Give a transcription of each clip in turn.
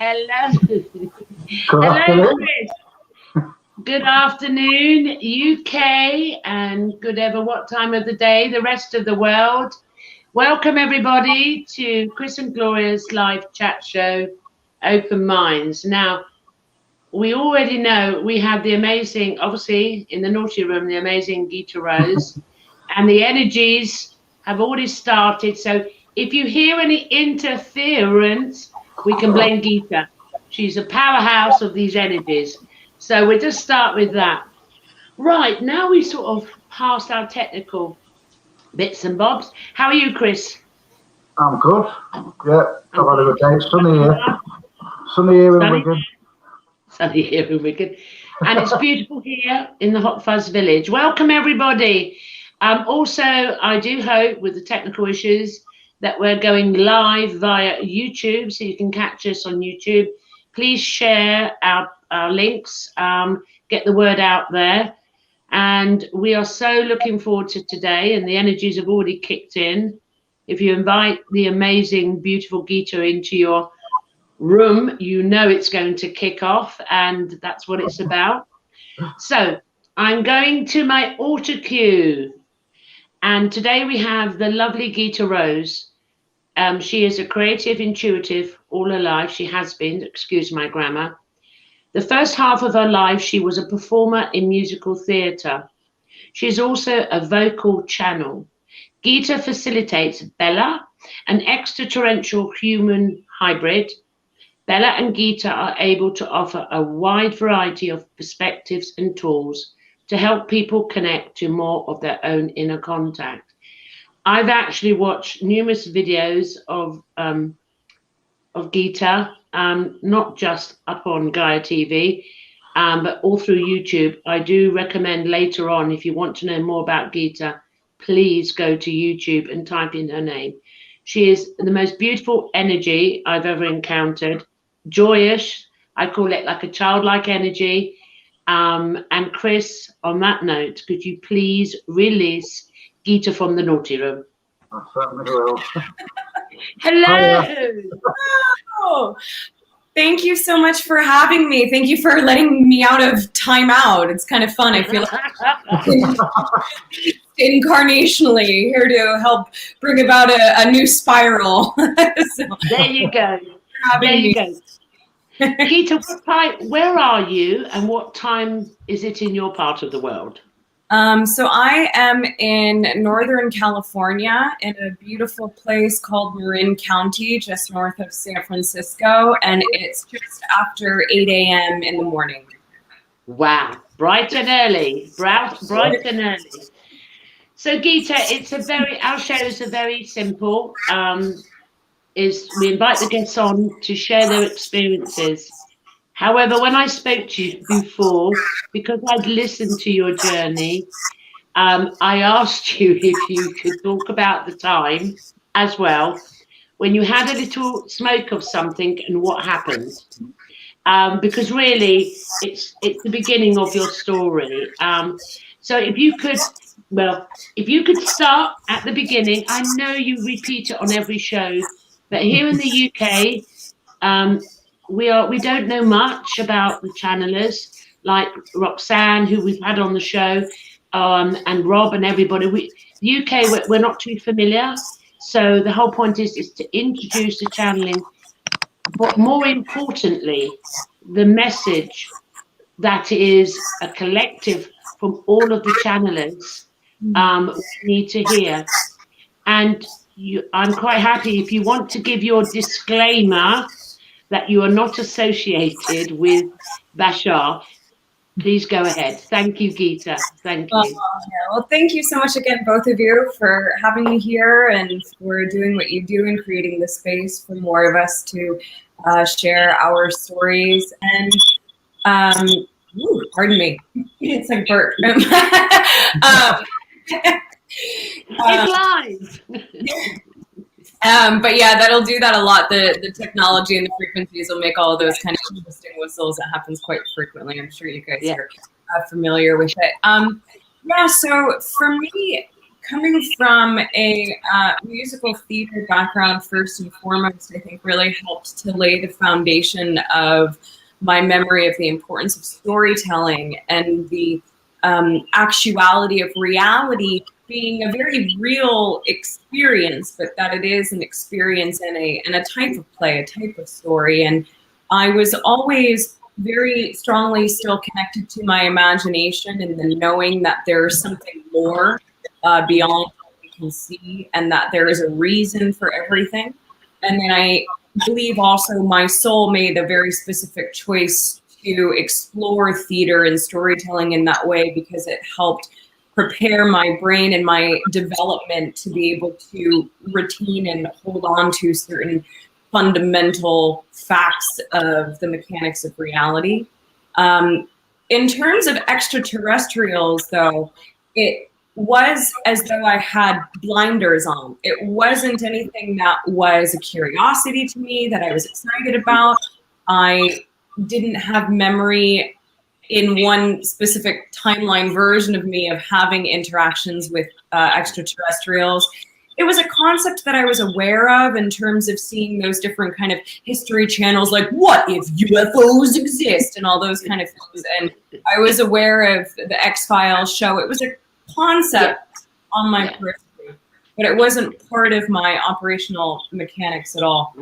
Hello. Good Hello, afternoon. Chris. Good afternoon, UK, and good ever what time of the day, the rest of the world. Welcome, everybody, to Chris and Gloria's live chat show, Open Minds. Now, we already know we have the amazing, obviously, in the naughty room, the amazing Gita Rose, and the energies have already started. So if you hear any interference, we can blame Gita. She's a powerhouse of these energies. So we'll just start with that. Right, now we sort of passed our technical bits and bobs. How are you, Chris? I'm good. Yeah, I've had a good day. Sunny here. Sunny here in Wigan. Sunny here in Wigan. And it's beautiful here in the Hot Fuzz Village. Welcome, everybody. Also, I do hope with the technical issues that we're going live via YouTube, so you can catch us on YouTube. Please share our links, get the word out there. And we are so looking forward to today, and the energies have already kicked in. If you invite the amazing, beautiful Gita into your room, you know it's going to kick off, and that's what it's about. So I'm going to my auto cue, and today we have the lovely Gita Rose. She is a creative, intuitive all her life. She has been, excuse my grammar. The first half of her life, she was a performer in musical theatre. She is also a vocal channel. Gita facilitates Bella, an extra-terrestrial human hybrid. Bella and Gita are able to offer a wide variety of perspectives and tools to help people connect to more of their own inner contact. I've actually watched numerous videos of Gita, not just up on Gaia TV, but all through YouTube. I do recommend later on, if you want to know more about Gita, please go to YouTube and type in her name. She is the most beautiful energy I've ever encountered. Joyous, I call it like a childlike energy. And Chris, on that note, could you please release Gita from the naughty room? I certainly will. Hello. Oh, thank you so much for having me. Thank you for letting me out of timeout. It's kind of fun. I feel like incarnationally here to help bring about a new spiral. So, there you go. There you go. Gita, where are you and what time is it in your part of the world? So I am in Northern California in a beautiful place called Marin County, just north of San Francisco, and it's just after 8 a.m. in the morning. Wow, bright and early, bright and early. So Gita, our shows are very simple. We invite the guests on to share their experiences. However, when I spoke to you before, because I'd listened to your journey, I asked you if you could talk about the time as well when you had a little smoke of something and what happened. Because really, it's the beginning of your story. So if you could start at the beginning. I know you repeat it on every show, but here in the UK, we don't know much about the channelers like Roxanne, who we've had on the show, and Rob and everybody. The UK, we're not too familiar. So the whole point is to introduce the channeling, but more importantly, the message that is a collective from all of the channelers we need to hear. And I'm quite happy if you want to give your disclaimer that you are not associated with Bashar. Please go ahead. Thank you, Gita. Thank you. Well, thank you so much again, both of you, for having me here and for doing what you do and creating the space for more of us to share our stories. And pardon me, it's like burp. It's live. But yeah, that'll do that a lot. The technology and the frequencies will make all of those kind of interesting whistles. That happens quite frequently. I'm sure you guys are familiar with it. Yeah, so for me, coming from a musical theater background, first and foremost, I think really helped to lay the foundation of my memory of the importance of storytelling and the actuality of reality being a very real experience, but that it is an experience and a type of play, a type of story. And I was always very strongly still connected to my imagination and the knowing that there's something more beyond what we can see, and that there is a reason for everything. And then I believe also my soul made a very specific choice to explore theater and storytelling in that way, because it helped prepare my brain and my development to be able to retain and hold on to certain fundamental facts of the mechanics of reality. In terms of extraterrestrials, though, it was as though I had blinders on. It wasn't anything that was a curiosity to me, that I was excited about. I didn't have memory in one specific timeline version of me of having interactions with extraterrestrials. It was a concept that I was aware of in terms of seeing those different kind of history channels, like what if UFOs exist and all those kind of things. And I was aware of the X-Files show. It was a concept on my periphery, but it wasn't part of my operational mechanics at all.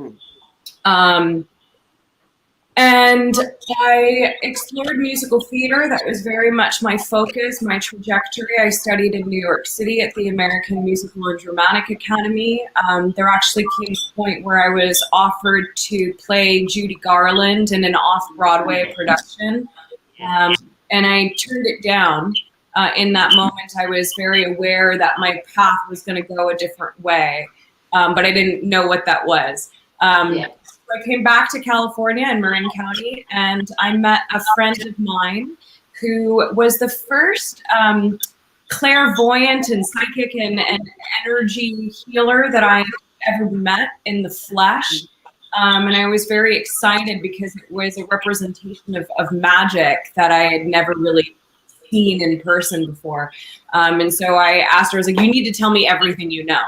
And I explored musical theater. That was very much my focus, my trajectory. I studied in New York City at the American Musical and Dramatic Academy. There actually came a point where I was offered to play Judy Garland in an off-Broadway production, and I turned it down. In that moment, I was very aware that my path was going to go a different way, but I didn't know what that was. I came back to California in Marin County, and I met a friend of mine who was the first clairvoyant and psychic and energy healer that I ever met in the flesh. And I was very excited because it was a representation of magic that I had never really seen in person before. And so I asked her, I was like, you need to tell me everything you know.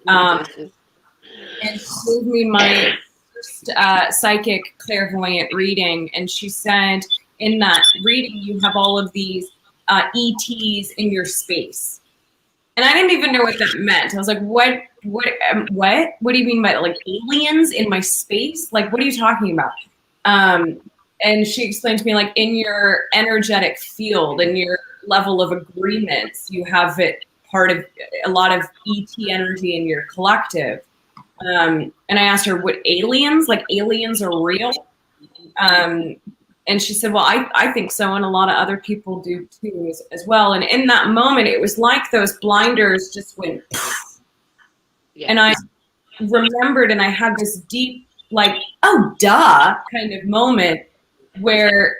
And she gave me my psychic clairvoyant reading, and she said in that reading you have all of these ETs in your space, and I didn't even know what that meant. I was like, what do you mean by like aliens in my space? Like, what are you talking about? And she explained to me, like, in your energetic field, in your level of agreements, you have it part of a lot of ET energy in your collective. And I asked her, what aliens? Like, aliens are real? And she said, well, I think so. And a lot of other people do too as well. And in that moment, it was like those blinders just went. Yeah. And I remembered, and I had this deep, like, oh, duh, kind of moment where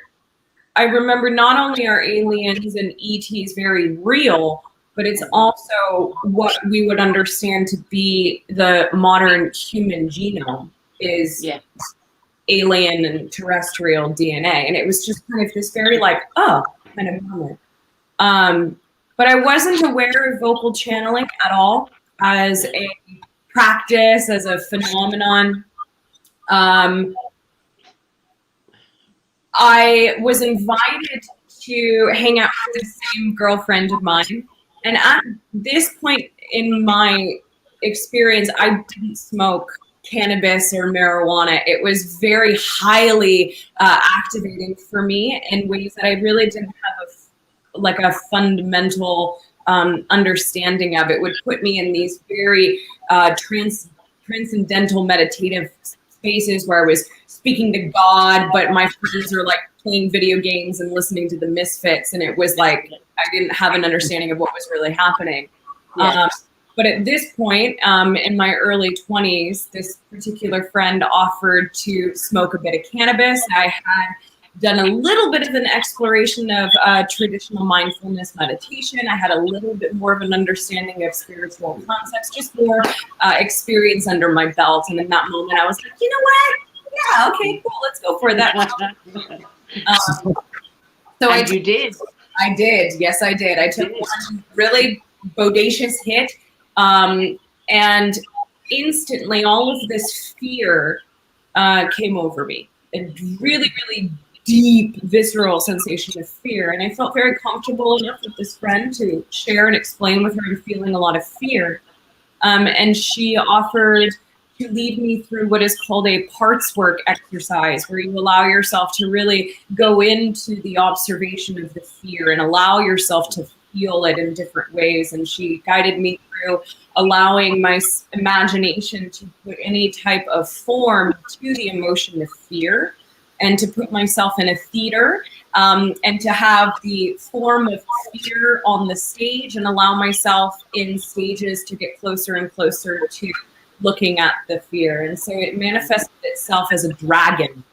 I remember not only are aliens and ETs very real, but it's also what we would understand to be the modern human genome is alien and terrestrial DNA. And it was just kind of this very like, oh, kind of moment. But I wasn't aware of vocal channeling at all as a practice, as a phenomenon. I was invited to hang out with the same girlfriend of mine. And at this point in my experience, I didn't smoke cannabis or marijuana. It was very highly activating for me in ways that I really didn't have a fundamental understanding of. It would put me in these very transcendental meditative spaces where I was speaking to God, but my friends are like playing video games and listening to the Misfits, and it was like I didn't have an understanding of what was really happening. But at this point, in my early 20s, this particular friend offered to smoke a bit of cannabis. I had done a little bit of an exploration of traditional mindfulness meditation. I had a little bit more of an understanding of spiritual concepts, just more experience under my belt. And in that moment, I was like, you know what? Yeah, okay, cool. Let's go for that. So you did. I did. Yes, I did. I took one really bodacious hit. And instantly all of this fear came over me. A really, really deep, visceral sensation of fear. And I felt very comfortable enough with this friend to share and explain with her I'm feeling a lot of fear. And she offered to lead me through what is called a parts work exercise, where you allow yourself to really go into the observation of the fear and allow yourself to feel it in different ways. And she guided me through allowing my imagination to put any type of form to the emotion of fear, and to put myself in a theater, and to have the form of fear on the stage and allow myself in stages to get closer and closer to looking at the fear. And so it manifested itself as a dragon.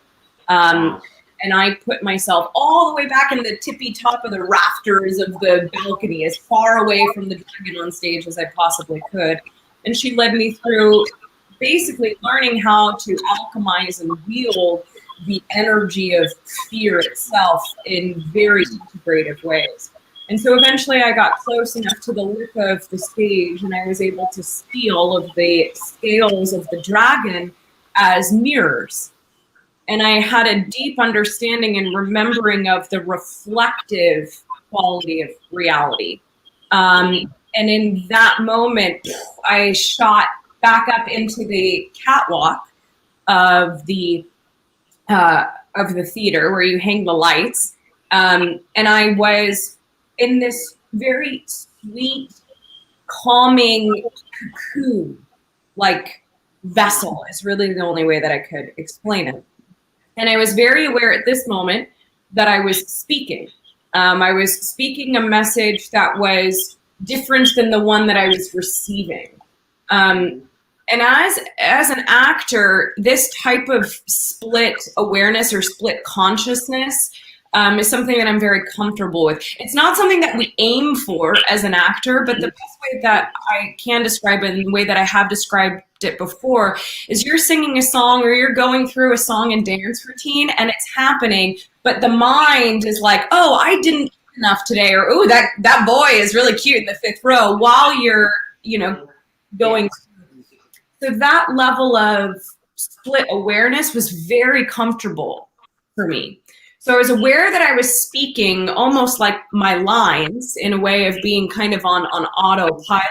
And I put myself all the way back in the tippy top of the rafters of the balcony, as far away from the dragon on stage as I possibly could. And she led me through basically learning how to alchemize and wield the energy of fear itself in very integrative ways. And so eventually I got close enough to the lip of the stage, and I was able to see all of the scales of the dragon as mirrors. And I had a deep understanding and remembering of the reflective quality of reality. And in that moment, I shot back up into the catwalk of the theater where you hang the lights. And I was in this very sweet, calming cocoon, like vessel is really the only way that I could explain it. And I was very aware at this moment that I was speaking. I was speaking a message that was different than the one that I was receiving. And as an actor, this type of split awareness or split consciousness is something that I'm very comfortable with. It's not something that we aim for as an actor, but the best way that I can describe it, and the way that I have described it before, is you're singing a song or you're going through a song and dance routine and it's happening, but the mind is like, oh, I didn't eat enough today, or oh, that boy is really cute in the fifth row, while you're, going through. So that level of split awareness was very comfortable for me. So I was aware that I was speaking almost like my lines, in a way of being kind of on autopilot,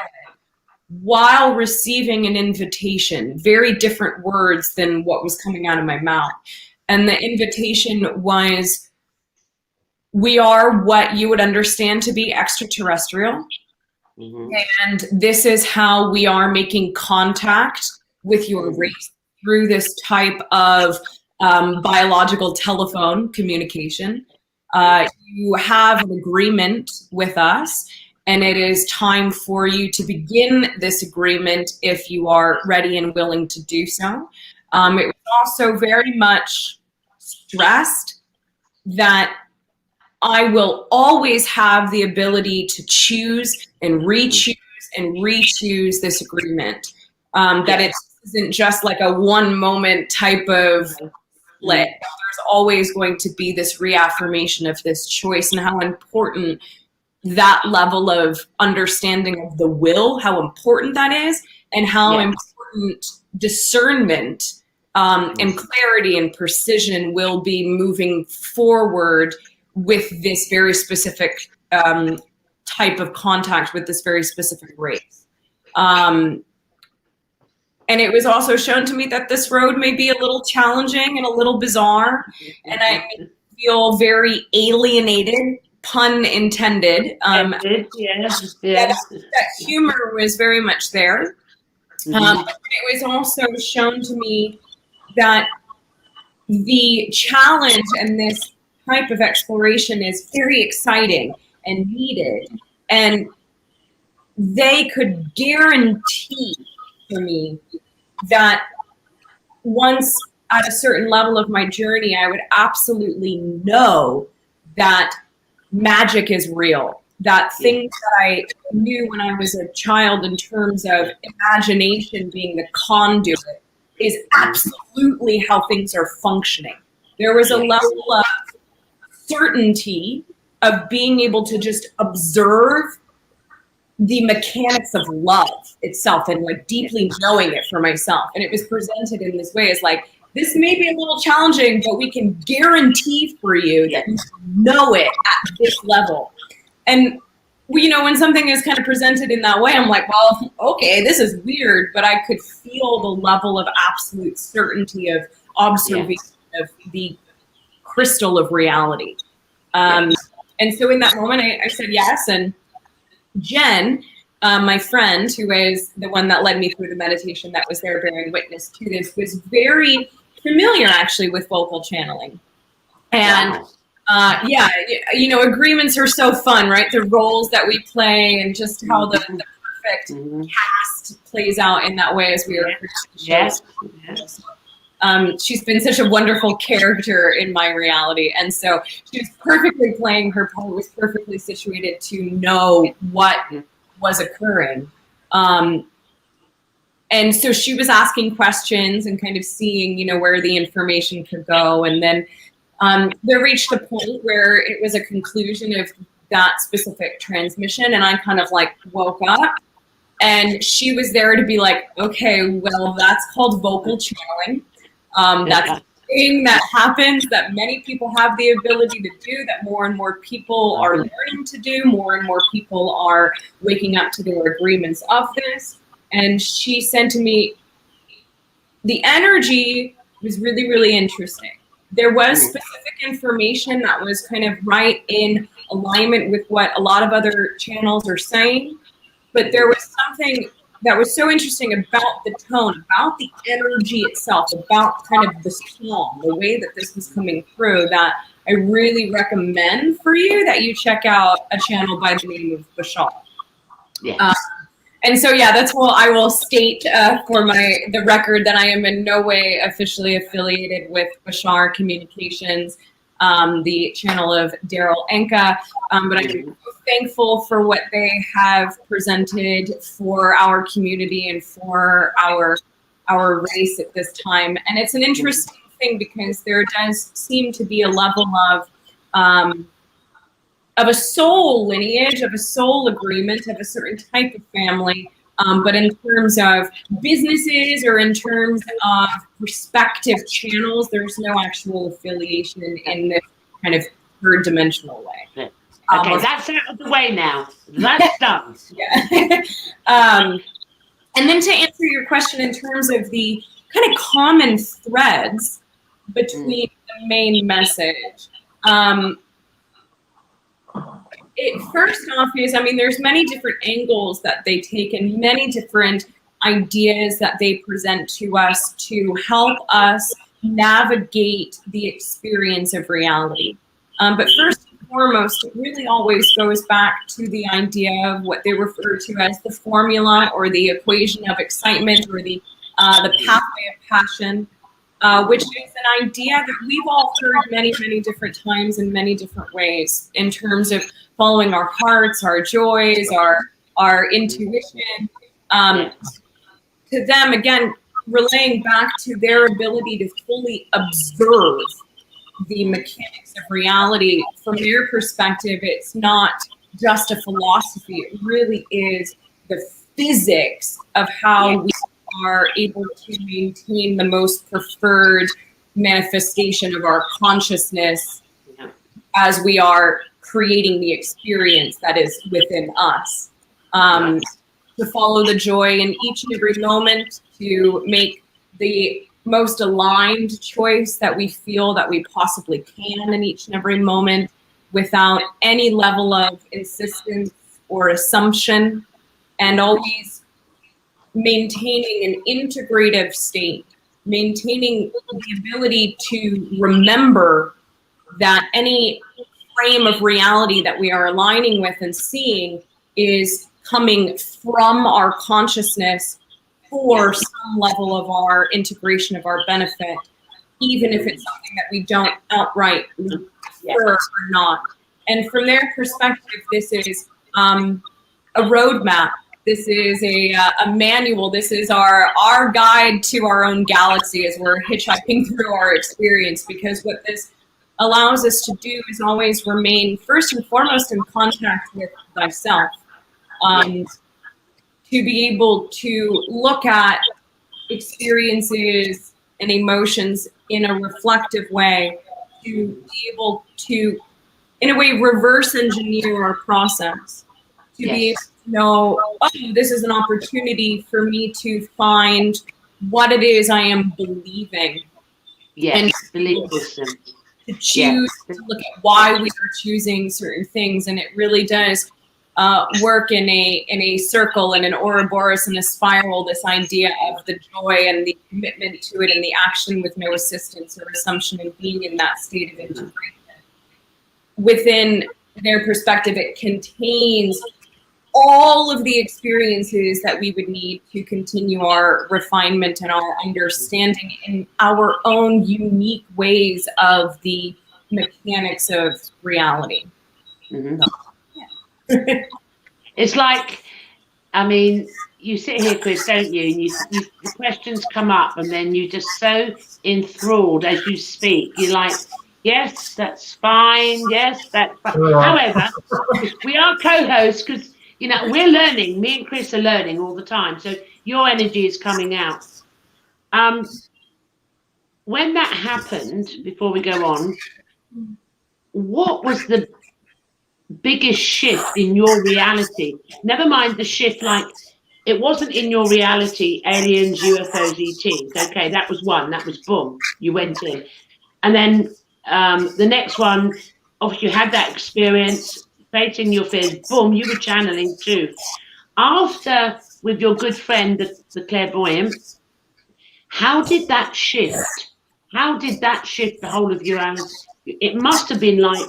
while receiving an invitation, very different words than what was coming out of my mouth. And the invitation was, we are what you would understand to be extraterrestrial. Mm-hmm. And this is how we are making contact with your race through this type of biological telephone communication. You have an agreement with us, and it is time for you to begin this agreement if you are ready and willing to do so. It was also very much stressed that I will always have the ability to choose and re-choose this agreement. That it isn't just like a one moment type of split. There's always going to be this reaffirmation of this choice, and how important that level of understanding of the will, how important that is, and how important discernment and clarity and precision will be moving forward with this very specific type of contact with this very specific race. And it was also shown to me that this road may be a little challenging and a little bizarre, and I feel very alienated, pun intended. Yes. That humor was very much there. It was also shown to me that the challenge and this type of exploration is very exciting and needed, and they could guarantee for me that once at a certain level of my journey, I would absolutely know that magic is real, that things that I knew when I was a child in terms of imagination being the conduit is absolutely how things are functioning. There was a level of certainty of being able to just observe the mechanics of love itself and like deeply knowing it for myself. And it was presented in this way as like, this may be a little challenging, but we can guarantee for you that you know it at this level. And when something is kind of presented in that way, I'm like, well, okay, this is weird, but I could feel the level of absolute certainty of observation of the crystal of reality. And so in that moment, I said yes. And Jen, my friend, who is the one that led me through the meditation that was there bearing witness to this, was very familiar actually with vocal channeling. And agreements are so fun, right? The roles that we play and just how the perfect cast plays out in that way as we are. Yes. She's been such a wonderful character in my reality. And so she was perfectly playing her part, was perfectly situated to know what was occurring. And so she was asking questions and kind of seeing, where the information could go. And then there reached a point where it was a conclusion of that specific transmission. And I kind of like woke up and she was there to be like, okay, well, that's called vocal channeling. That's a thing that happens that many people have the ability to do, that more and more people are learning to do, more and more people are waking up to their agreements of this. And she said to me, the energy was really, really interesting. There was specific information that was kind of right in alignment with what a lot of other channels are saying, but there was something that was so interesting about the tone, about the energy itself, about kind of the song, the way that this was coming through, that I really recommend for you that you check out a channel by the name of Bashar. And so, that's what I will state for the record that I am in no way officially affiliated with Bashar Communications, the channel of Daryl Anka, but I'm thankful for what they have presented for our community and for our race at this time. And it's an interesting thing because there does seem to be a level of a soul lineage, of a soul agreement, of a certain type of family. But in terms of businesses or in terms of respective channels, there's no actual affiliation in this kind of third dimensional way. Okay, that's out of the way now. That's done. And then to answer your question in terms of the kind of common threads between the main message, first off is, there's many different angles that they take and many different ideas that they present to us to help us navigate the experience of reality. But first and foremost, it really always goes back to the idea of what they refer to as the formula or the equation of excitement or the pathway of passion. Which is an idea that we've all heard many, many different times in many different ways in terms of following our hearts, our joys, our intuition. To them, again, relaying back to their ability to fully observe the mechanics of reality. From their perspective, it's not just a philosophy. It really is the physics of how we are able to maintain the most preferred manifestation of our consciousness as we are creating the experience that is within us. To follow the joy in each and every moment, to make the most aligned choice that we feel that we possibly can in each and every moment without any level of insistence or assumption, and always maintaining an integrative state, maintaining the ability to remember that any frame of reality that we are aligning with and seeing is coming from our consciousness for some level of our integration of our benefit, even if it's something that we don't outright prefer or not. And from their perspective, this is a roadmap. This is a manual. This is our guide to our own galaxy as we're hitchhiking through our experience, because what this allows us to do is always remain first and foremost in contact with thyself. to be able to look at experiences and emotions in a reflective way, to be able to, in a way, reverse engineer our process, to be able to know, oh, this is an opportunity for me to find what it is I am believing. Yes, belief system. To choose to look at why we are choosing certain things, and it really does work in a circle, in an Ouroboros, and a spiral. This idea of the joy and the commitment to it, and the action with no assistance or assumption, and being in that state of integration. Within their perspective, it contains all of the experiences that we would need to continue our refinement and our understanding in our own unique ways of the mechanics of reality. Mm-hmm. So, yeah. It's like, I mean, you sit here, Chris, don't you? And the questions come up, and then you're just so enthralled as you speak. You're like, yes, that's fine. Yes, that's fine. Yeah. However, we are co-hosts because, you know, we're learning. Me and Chris are learning all the time. So your energy is coming out. When that happened, before we go on, what was the biggest shift in your reality? Never mind the shift, like, it wasn't in your reality, aliens, UFOs, ETs. Okay, that was one. That was boom. You went in. And then the next one, obviously you had that experience, facing your fears, boom, you were channeling too. After, with your good friend, the clairvoyant, how did that shift? How did that shift the whole of your reality? It must have been like,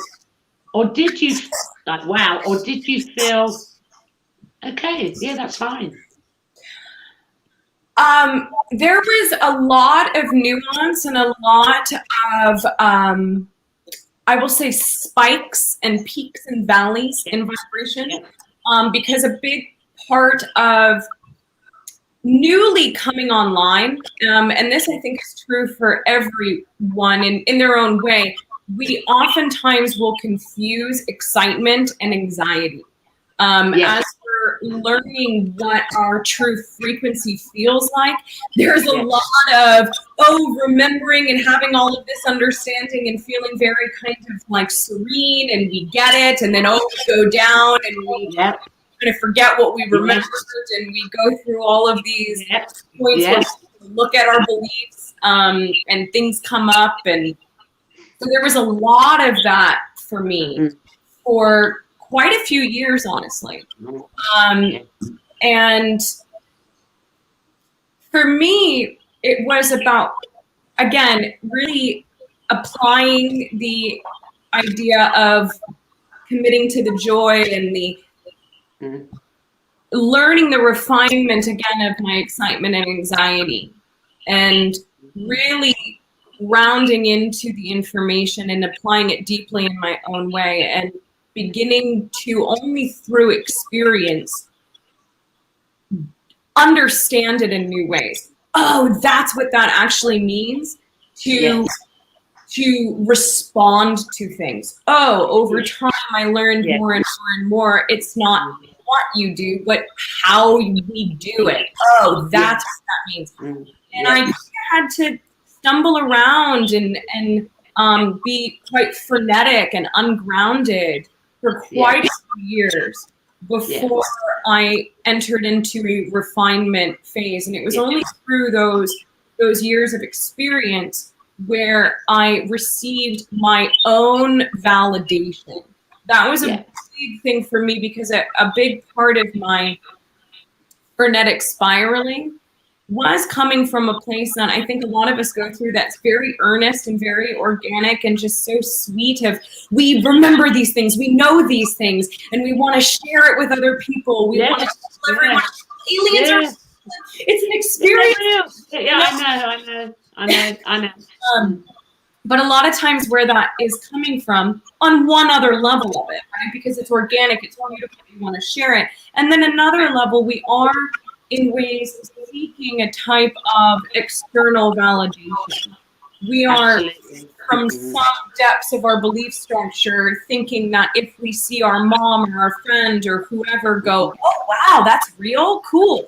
or did you, like, wow, or did you feel, okay, yeah, that's fine? There was a lot of nuance and a lot of, I will say, spikes and peaks and valleys in vibration, because a big part of newly coming online, and this I think is true for everyone in their own way, we oftentimes will confuse excitement and anxiety. As we're learning what our true frequency feels like, there's a lot of, remembering and having all of this understanding and feeling very kind of like serene, and we get it, and then we go down and we kind of forget what we remembered, and we go through all of these points where we look at our beliefs, and things come up, and so there was a lot of that for me for quite a few years, honestly. And for me, it was about, again, really applying the idea of committing to the joy and the learning the refinement, again, of my excitement and anxiety, and really rounding into the information and applying it deeply in my own way, and beginning to, only through experience, understand it in new ways. Oh, that's what that actually means to respond to things. Oh, over time I learned more and more and more. It's not what you do, but how we do it. Oh, that's what that means. And I had to stumble around and be quite frenetic and ungrounded for quite a few years before I entered into a refinement phase. And it was only through those years of experience where I received my own validation. That was a big thing for me, because a big part of my frenetic spiraling was coming from a place that I think a lot of us go through, that's very earnest and very organic and just so sweet of, we remember these things, we know these things, and we want to share it with other people. We want to tell everyone, aliens are, it's an experience. I know. But a lot of times where that is coming from, on one other level of it, right? Because it's organic, it's beautiful, we want to share it. And then another level, we are in ways seeking a type of external validation. We are from some depths of our belief structure, thinking that if we see our mom or our friend or whoever go, oh, wow, that's real, cool,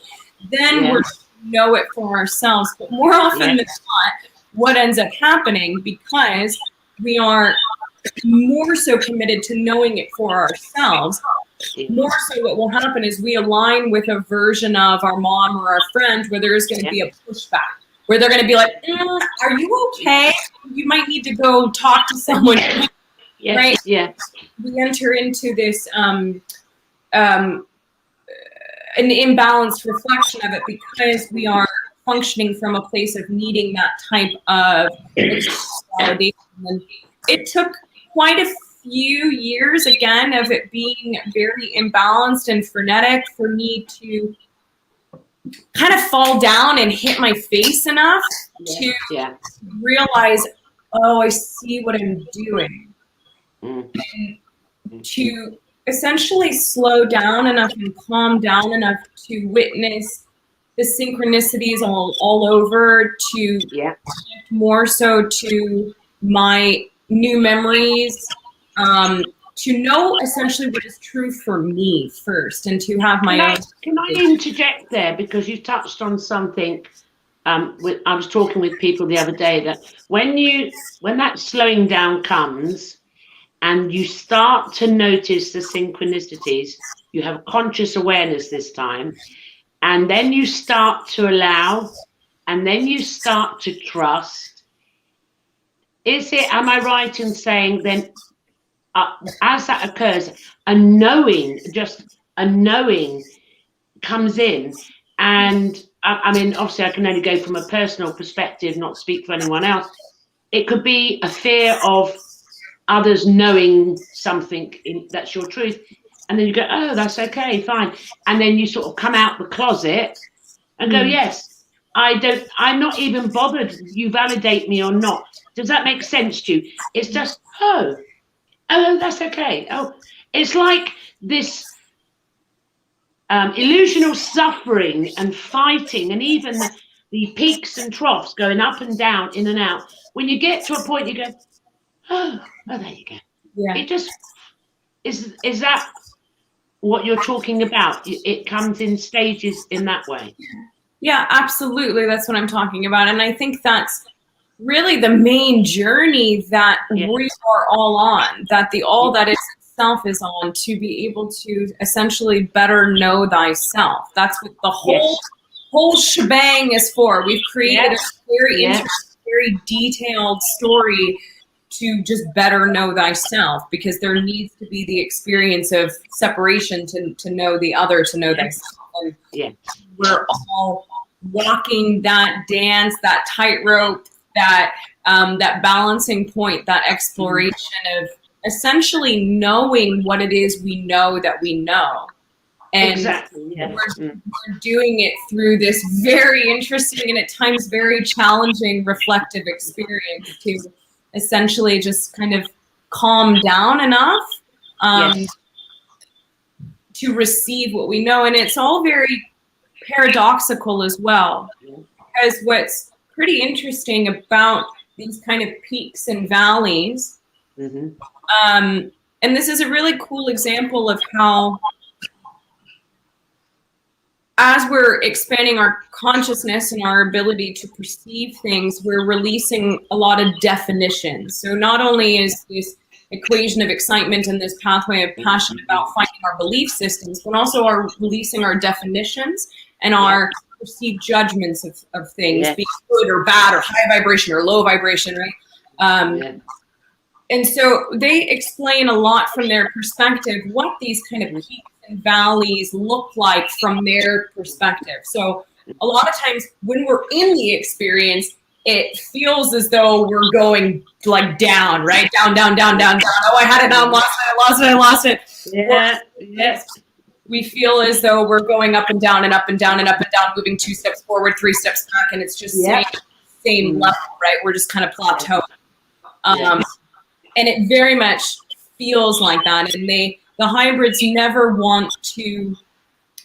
then we're know it for ourselves. But more often than not, what ends up happening, because we are more so committed to knowing it for ourselves, more so what will happen is we align with a version of our mom or our friend where there is going to be a pushback, where they're going to be like, are you okay? You might need to go talk to someone. Right? Yeah. We enter into this an imbalanced reflection of it, because we are functioning from a place of needing that type of validation. And it took quite a few years, again, of it being very imbalanced and frenetic for me to kind of fall down and hit my face enough to realize, oh, I see what I'm doing. And to essentially slow down enough and calm down enough to witness the synchronicities all over, to more so to my new memories, to know essentially what is true for me first, and to have my own. Can I interject there, because you touched on something? I was talking with people the other day that when that slowing down comes, and you start to notice the synchronicities, you have conscious awareness this time, and then you start to allow, and then you start to trust. Am I right in saying then, as that occurs, a knowing comes in? And I mean, obviously I can only go from a personal perspective, not speak for anyone else. It could be a fear of others knowing something that's your truth, and then you go, oh, that's okay, fine, and then you sort of come out the closet and go, yes, I'm not even bothered you validate me or not. Does that make sense to you? It's just, oh, that's okay. Oh, it's like this illusional suffering and fighting, and even the peaks and troughs going up and down, in and out. When you get to a point, you go, oh, there you go. Yeah. It just is that what you're talking about? It comes in stages in that way. Yeah, absolutely. That's what I'm talking about. And I think that's really the main journey that we are all on, that the all that is itself is on, to be able to essentially better know thyself. That's what the whole shebang is for. We've created a very interesting, very detailed story to just better know thyself, because there needs to be the experience of separation to know the other, to know thyself. And we're all walking that dance, that tightrope, that balancing point, that exploration of essentially knowing what it is we know that we know. And we're doing it through this very interesting and at times very challenging reflective experience to essentially just kind of calm down enough to receive what we know. And it's all very paradoxical as well, because what's pretty interesting about these kind of peaks and valleys, and this is a really cool example of how, as we're expanding our consciousness and our ability to perceive things, we're releasing a lot of definitions. So not only is this equation of excitement and this pathway of passion about finding our belief systems, but also are releasing our definitions and our perceived judgments of things, being good or bad or high vibration or low vibration, right? And so they explain a lot from their perspective what these kind of peaks and valleys look like from their perspective. So a lot of times when we're in the experience, it feels as though we're going like down, right? Down, down, down, down, down. Oh, I had it, now I lost it. Yes. We feel as though we're going up and down and up and down and up and down, moving 2 steps forward, 3 steps back, and it's just same level, right? We're just kind of plateauing. And it very much feels like that. And the hybrids never want to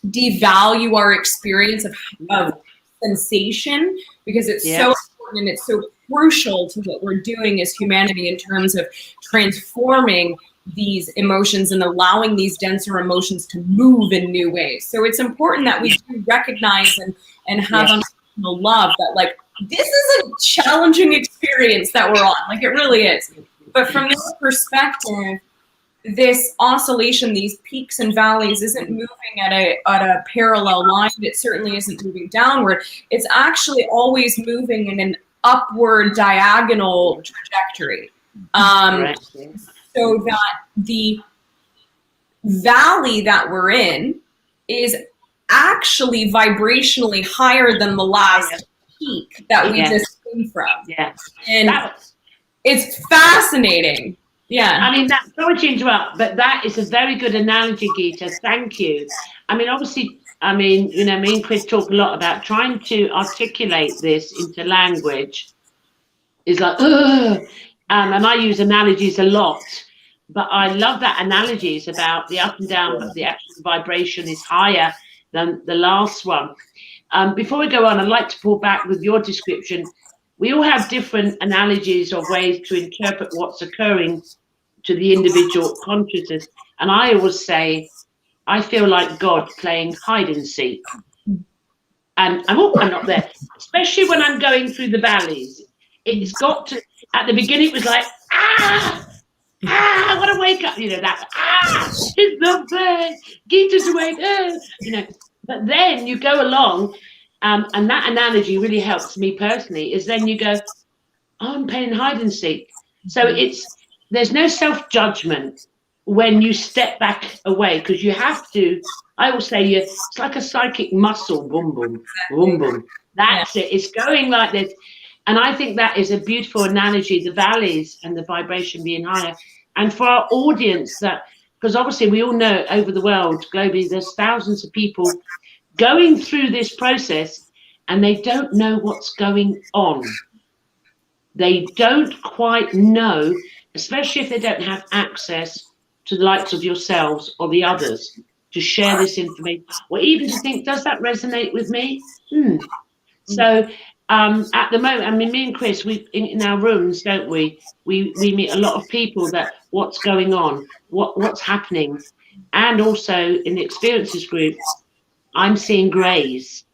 devalue our experience of sensation, because it's so important and it's so crucial to what we're doing as humanity in terms of transforming these emotions and allowing these denser emotions to move in new ways. So it's important that we do recognize and have unconditional love that, like, this is a challenging experience that we're on. Like, it really is. But from this perspective, this oscillation, these peaks and valleys, isn't moving at a parallel line. It certainly isn't moving downward. It's actually always moving in an upward diagonal trajectory. So that the valley that we're in is actually vibrationally higher than the last peak that we just came from. And it's fascinating. I mean, sorry to interrupt, but that is a very good analogy, Gita. Thank you. I mean, obviously, you know, me and Chris talk a lot about trying to articulate this into language. Is like, and I use analogies a lot, but I love that analogies about the up and down, but the actual vibration is higher than the last one. Before we go on, I'd like to pull back with your description. We all have different analogies or ways to interpret what's occurring to the individual consciousness. And I always say, I feel like God playing hide and seek. And I'm not there, especially when I'm going through the valleys. It's got to, at the beginning, it was like, I want to wake up, you know, that, it's not fair, Gita's awake, you know. But then you go along, and that analogy really helps me personally, is then you go, I'm playing hide and seek. So there's no self-judgment when you step back away, because you have to, I will say, it's like a psychic muscle, boom, boom, boom, boom. That's it. It's going like this. And I think that is a beautiful analogy, the valleys and the vibration being higher. And for our audience, that, because obviously we all know over the world, globally, there's thousands of people going through this process and they don't know what's going on. They don't quite know, especially if they don't have access to the likes of yourselves or the others to share this information, or even to think, does that resonate with me? So at the moment, I mean, me and Chris, we in our rooms, don't we? We meet a lot of people that what's going on, what's happening, and also in the experiences group, I'm seeing greys,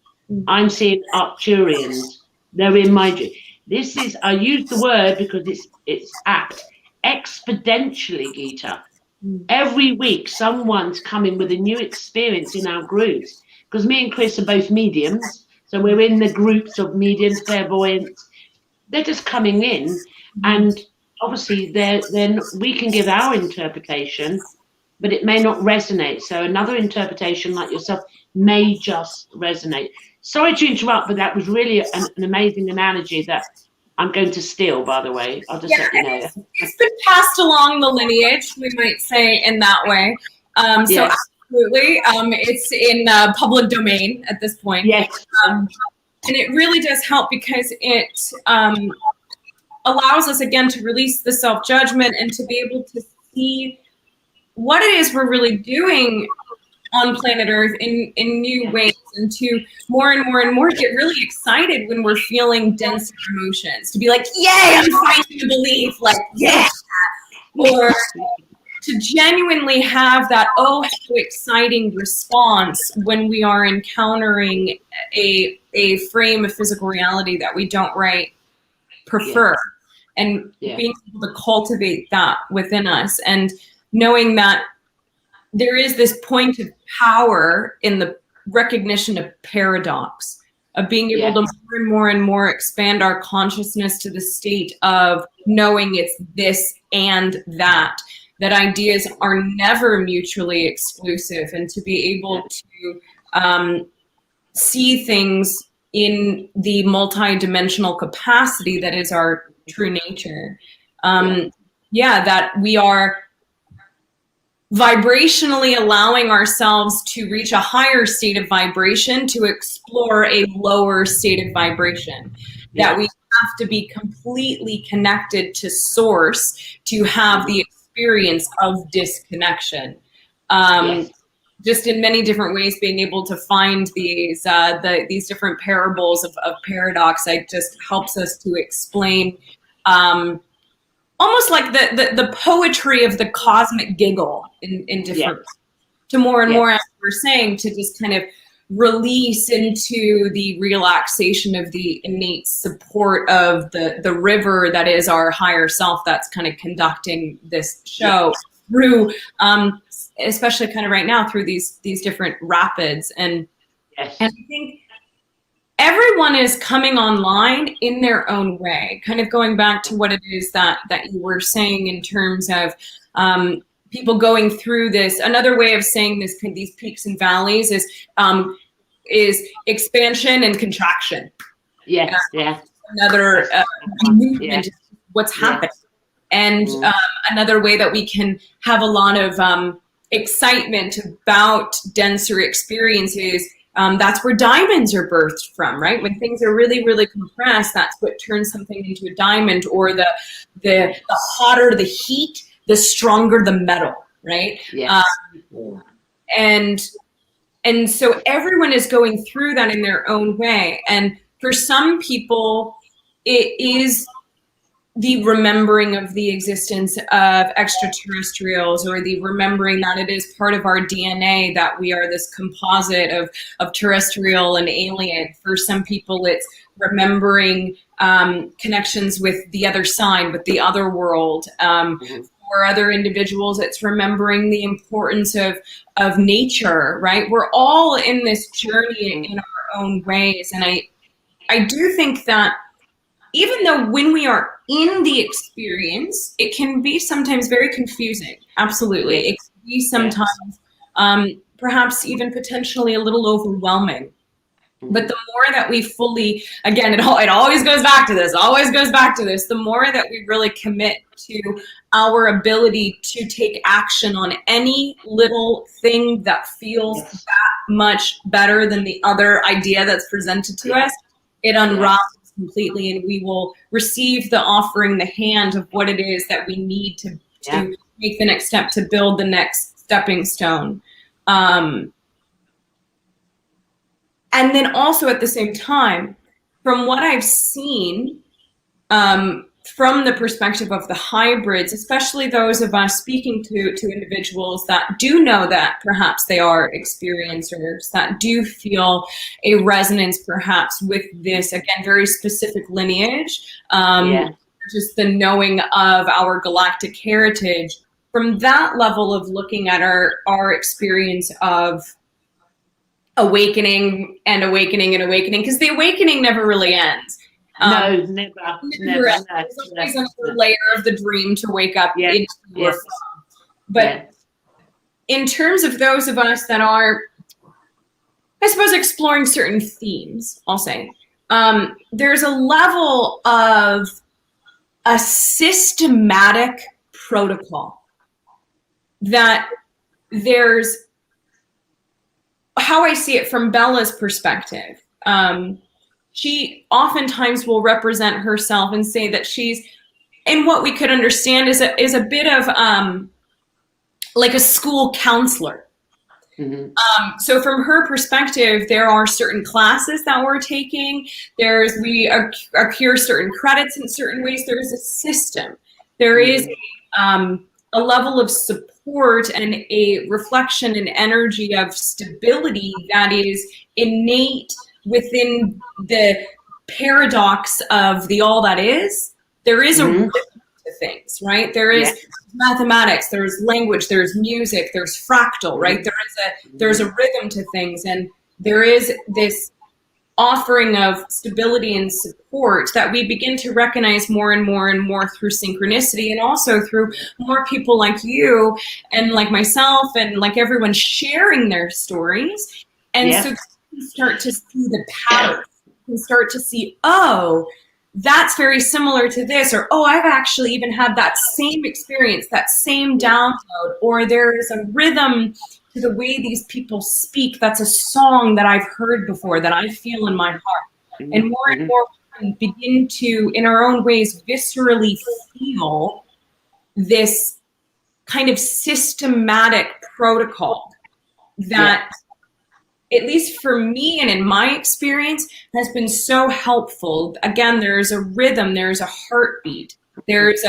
I'm seeing Arcturians. They're in my dream. This is, I use the word because it's apt, exponentially, Gita. Every week, someone's coming with a new experience in our groups, because me and Chris are both mediums. So we're in the groups of mediums, clairvoyants. They're just coming in, and obviously then we can give our interpretation, but it may not resonate. So another interpretation like yourself may just resonate. Sorry to interrupt, but that was really an amazing analogy that I'm going to steal, by the way. I'll just let you know. It's been passed along the lineage, we might say, in that way. So absolutely, it's in public domain at this point. Yes. And it really does help because it allows us, again, to release the self-judgment and to be able to see what it is we're really doing on planet Earth in new ways, and to more and more and more get really excited when we're feeling dense emotions, to be like, yay, I'm finally to believe, like, yeah, or to genuinely have that, oh, how exciting response when we are encountering a frame of physical reality that we don't prefer, and being able to cultivate that within us, and knowing that there is this point of power in the recognition of paradox, of being able to more and more and more expand our consciousness to the state of knowing it's this and that ideas are never mutually exclusive, and to be able to see things in the multidimensional capacity that is our true nature. That we are vibrationally allowing ourselves to reach a higher state of vibration to explore a lower state of vibration. That we have to be completely connected to source to have the experience of disconnection. just in many different ways, being able to find these different parables of Paradoxic just helps us to explain almost like the poetry of the cosmic giggle in different to more and more, as we're saying, to just kind of release into the relaxation of the innate support of the river that is our higher self that's kind of conducting this show through especially kind of right now through these different rapids. And and I think everyone is coming online in their own way, kind of going back to what it is that you were saying in terms of people going through this. Another way of saying this, these peaks and valleys, is expansion and contraction. Another movement is what's happening. And another way that we can have a lot of excitement about denser experiences, that's where diamonds are birthed from, right? When things are really, really compressed, that's what turns something into a diamond. Or the hotter the heat, the stronger the metal, right? And so everyone is going through that in their own way. And for some people, it is the remembering of the existence of extraterrestrials, or the remembering that it is part of our DNA, that we are this composite of terrestrial and alien. For some people, it's remembering connections with the other side, with the other world. For other individuals, it's remembering the importance of nature, right? We're all in this journey in our own ways. And I do think that even though when we are in the experience, it can be sometimes very confusing. Absolutely. It can be sometimes perhaps even potentially a little overwhelming. But the more that we fully, again, it always goes back to this, the more that we really commit to our ability to take action on any little thing that feels that much better than the other idea that's presented to us, it unravels completely, and we will receive the offering, the hand of what it is that we need to make the next step, to build the next stepping stone. And then also at the same time, from what I've seen, from the perspective of the hybrids, especially those of us speaking to individuals that do know that perhaps they are experiencers, that do feel a resonance perhaps with this, again, very specific lineage, just the knowing of our galactic heritage, from that level of looking at our experience of awakening and awakening and awakening, because the awakening never really ends. No, never. There's always another layer of the dream to wake up into. But in terms of those of us that are, I suppose, exploring certain themes, I'll say, there's a level of a systematic protocol that there's, how I see it from Bella's perspective, she oftentimes will represent herself and say that she's, in what we could understand, is a bit of like a school counselor. So from her perspective, there are certain classes that we're taking. We accrue certain credits in certain ways. There is a system. There is a level of support and a reflection and energy of stability that is innate within the paradox of the all that is. There is a rhythm to things, right? There is mathematics, there's language, there's music, there's fractal, right? There's a rhythm to things, and there is this offering of stability and support that we begin to recognize more and more and more through synchronicity, and also through more people like you and like myself and like everyone sharing their stories. And so you can start to see the patterns. You can start to see, oh, that's very similar to this, or oh, I've actually even had that same experience, that same download, or there is a rhythm to the way these people speak. That's a song that I've heard before, that I feel in my heart. And more we can begin to, in our own ways, viscerally feel this kind of systematic protocol that, at least for me and in my experience, has been so helpful. Again, there's a rhythm, there's a heartbeat, there's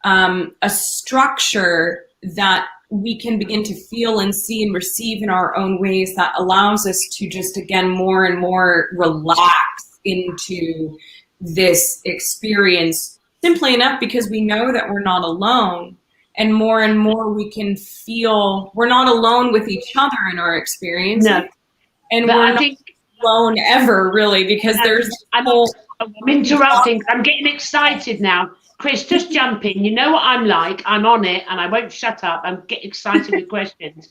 a structure that we can begin to feel and see and receive in our own ways that allows us to just, again, more and more relax into this experience, simply enough because we know that we're not alone. And more we can feel we're not alone with each other in our experience. No. And but we're I not think alone ever, really, because there's I'm interrupting. I'm getting excited now. Chris, just jump in. You know what I'm like. I'm on it and I won't shut up. I'm getting excited with questions.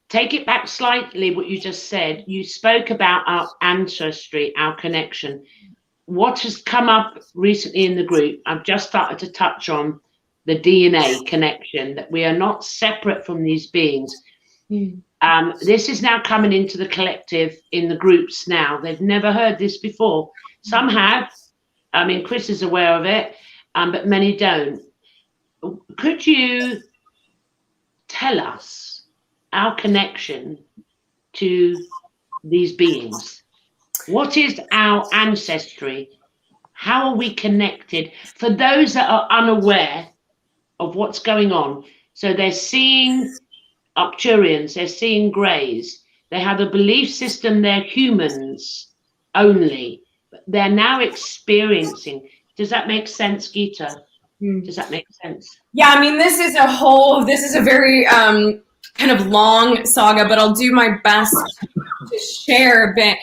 Take it back slightly, what you just said. You spoke about our ancestry, our connection. What has come up recently in the group, I've just started to touch on the DNA connection, that we are not separate from these beings. This is now coming into the collective in the groups now. They've never heard this before. Some have. I mean, Chris is aware of it, but many don't. Could you tell us our connection to these beings? What is our ancestry? How are we connected? For those that are unaware of what's going on, so they're seeing Arcturians, they're seeing Greys, they have a belief system they're humans only, but they're now experiencing. Does that make sense, Gita? Does that make sense? Yeah, I mean, this is a very kind of long saga, but I'll do my best to share a bit.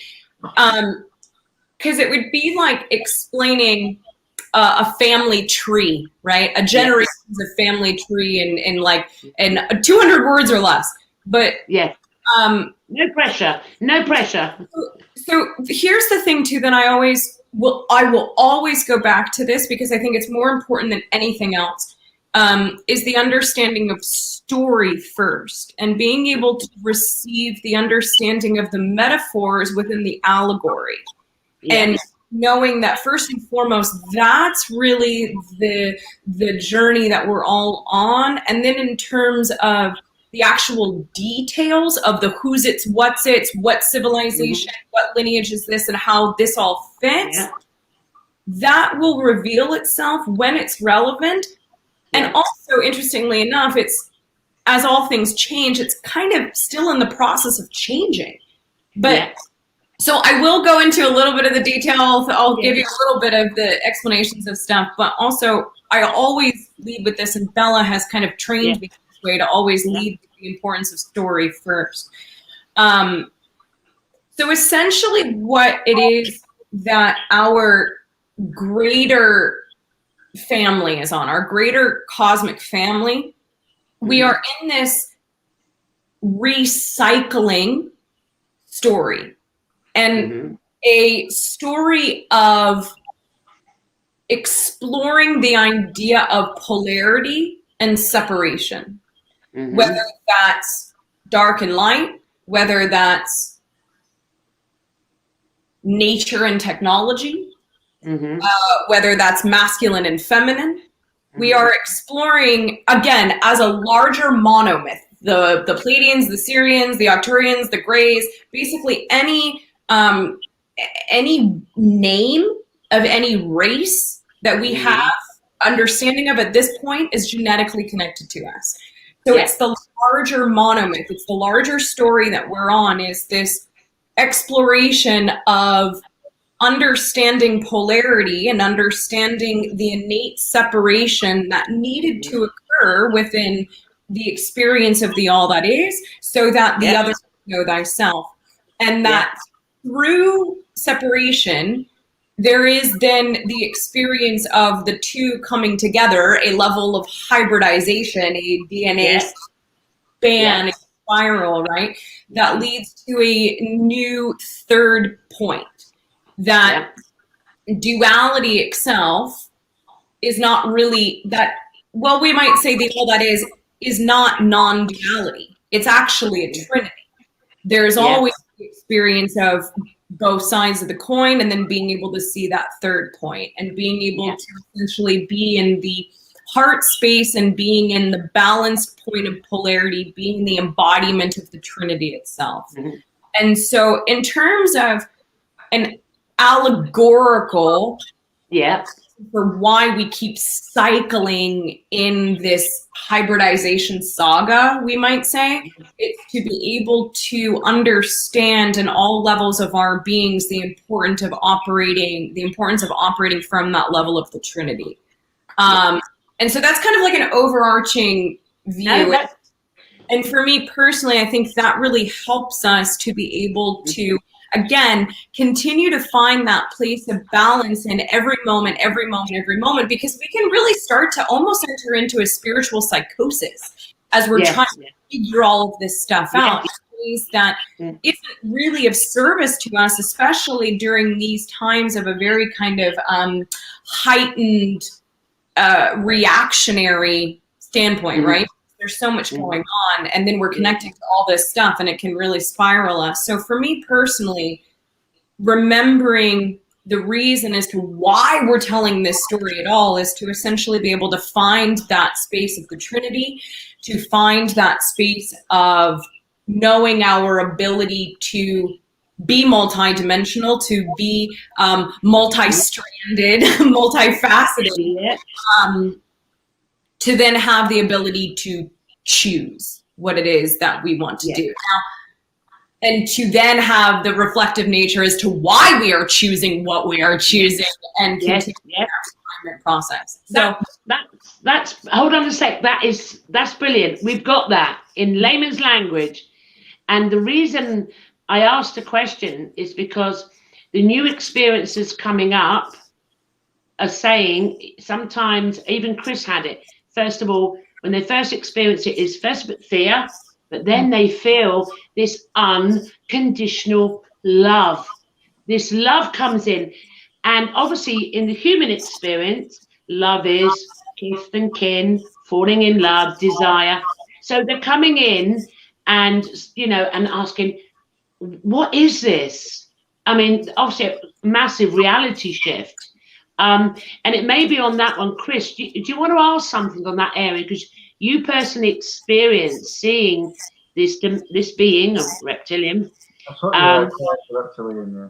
Because it would be like explaining a family tree, right? A generations of family tree in 200 words or less. But no pressure. So here's the thing too that I will always go back to this, because I think it's more important than anything else, is the understanding of story first, and being able to receive the understanding of the metaphors within the allegory. And knowing that first and foremost, that's really the journey that we're all on. And then in terms of the actual details of the who's it's, what civilization, what lineage is this, and how this all fits, that will reveal itself when it's relevant. And also, interestingly enough, it's, as all things change, it's kind of still in the process of changing. But so I will go into a little bit of the details. I'll give you a little bit of the explanations of stuff, but also I always lead with this, and Bella has kind of trained me this way to always lead with the importance of story first. So essentially what it is that our greater family is on, our greater cosmic family, we are in this recycling story. And a story of exploring the idea of polarity and separation, whether that's dark and light, whether that's nature and technology, whether that's masculine and feminine. We are exploring, again, as a larger monomyth, the Pleiadians, the Sirians, the Arcturians, the Greys, basically any name of any race that we have understanding of at this point is genetically connected to us. So it's the larger monomyth, it's the larger story that we're on, is this exploration of understanding polarity and understanding the innate separation that needed to occur within the experience of the all that is, so that the other know thyself. And that through separation, there is then the experience of the two coming together, a level of hybridization, a DNA span, a spiral, right? That leads to a new third point. That duality itself is not really that, well, we might say the all that is not non-duality. It's actually a trinity. There's always the experience of both sides of the coin, and then being able to see that third point and being able to essentially be in the heart space and being in the balanced point of polarity, being the embodiment of the Trinity itself. Mm-hmm. And so in terms of an allegorical for why we keep cycling in this hybridization saga, we might say, it's to be able to understand in all levels of our beings the importance of operating from that level of the Trinity. And so that's kind of like an overarching view. And for me personally, I think that really helps us to be able to, again, continue to find that place of balance in every moment, because we can really start to almost enter into a spiritual psychosis as we're trying to figure all of this stuff out in ways that isn't really of service to us, especially during these times of a very kind of heightened reactionary standpoint, right? There's so much going on, and then we're connecting to all this stuff, and it can really spiral us. So for me personally, remembering the reason as to why we're telling this story at all is to essentially be able to find that space of the Trinity, to find that space of knowing our ability to be multidimensional, to be multi-stranded, multifaceted, to then have the ability to choose what it is that we want to do. Now, and to then have the reflective nature as to why we are choosing what we are choosing and continue our alignment process. So that's hold on a sec. That's brilliant. We've got that in layman's language. And the reason I asked the question is because the new experiences coming up are saying, sometimes even Chris had it. First of all, when they first experience it, is first a bit fear, but then they feel this unconditional love. This love comes in. And obviously in the human experience, love is kith and kin, falling in love, desire. So they're coming in and, and asking, what is this? I mean, obviously a massive reality shift. And it may be on that one, Chris, do you want to ask something on that area? Because you personally experienced seeing this being, a reptilian. Reptilian, yeah.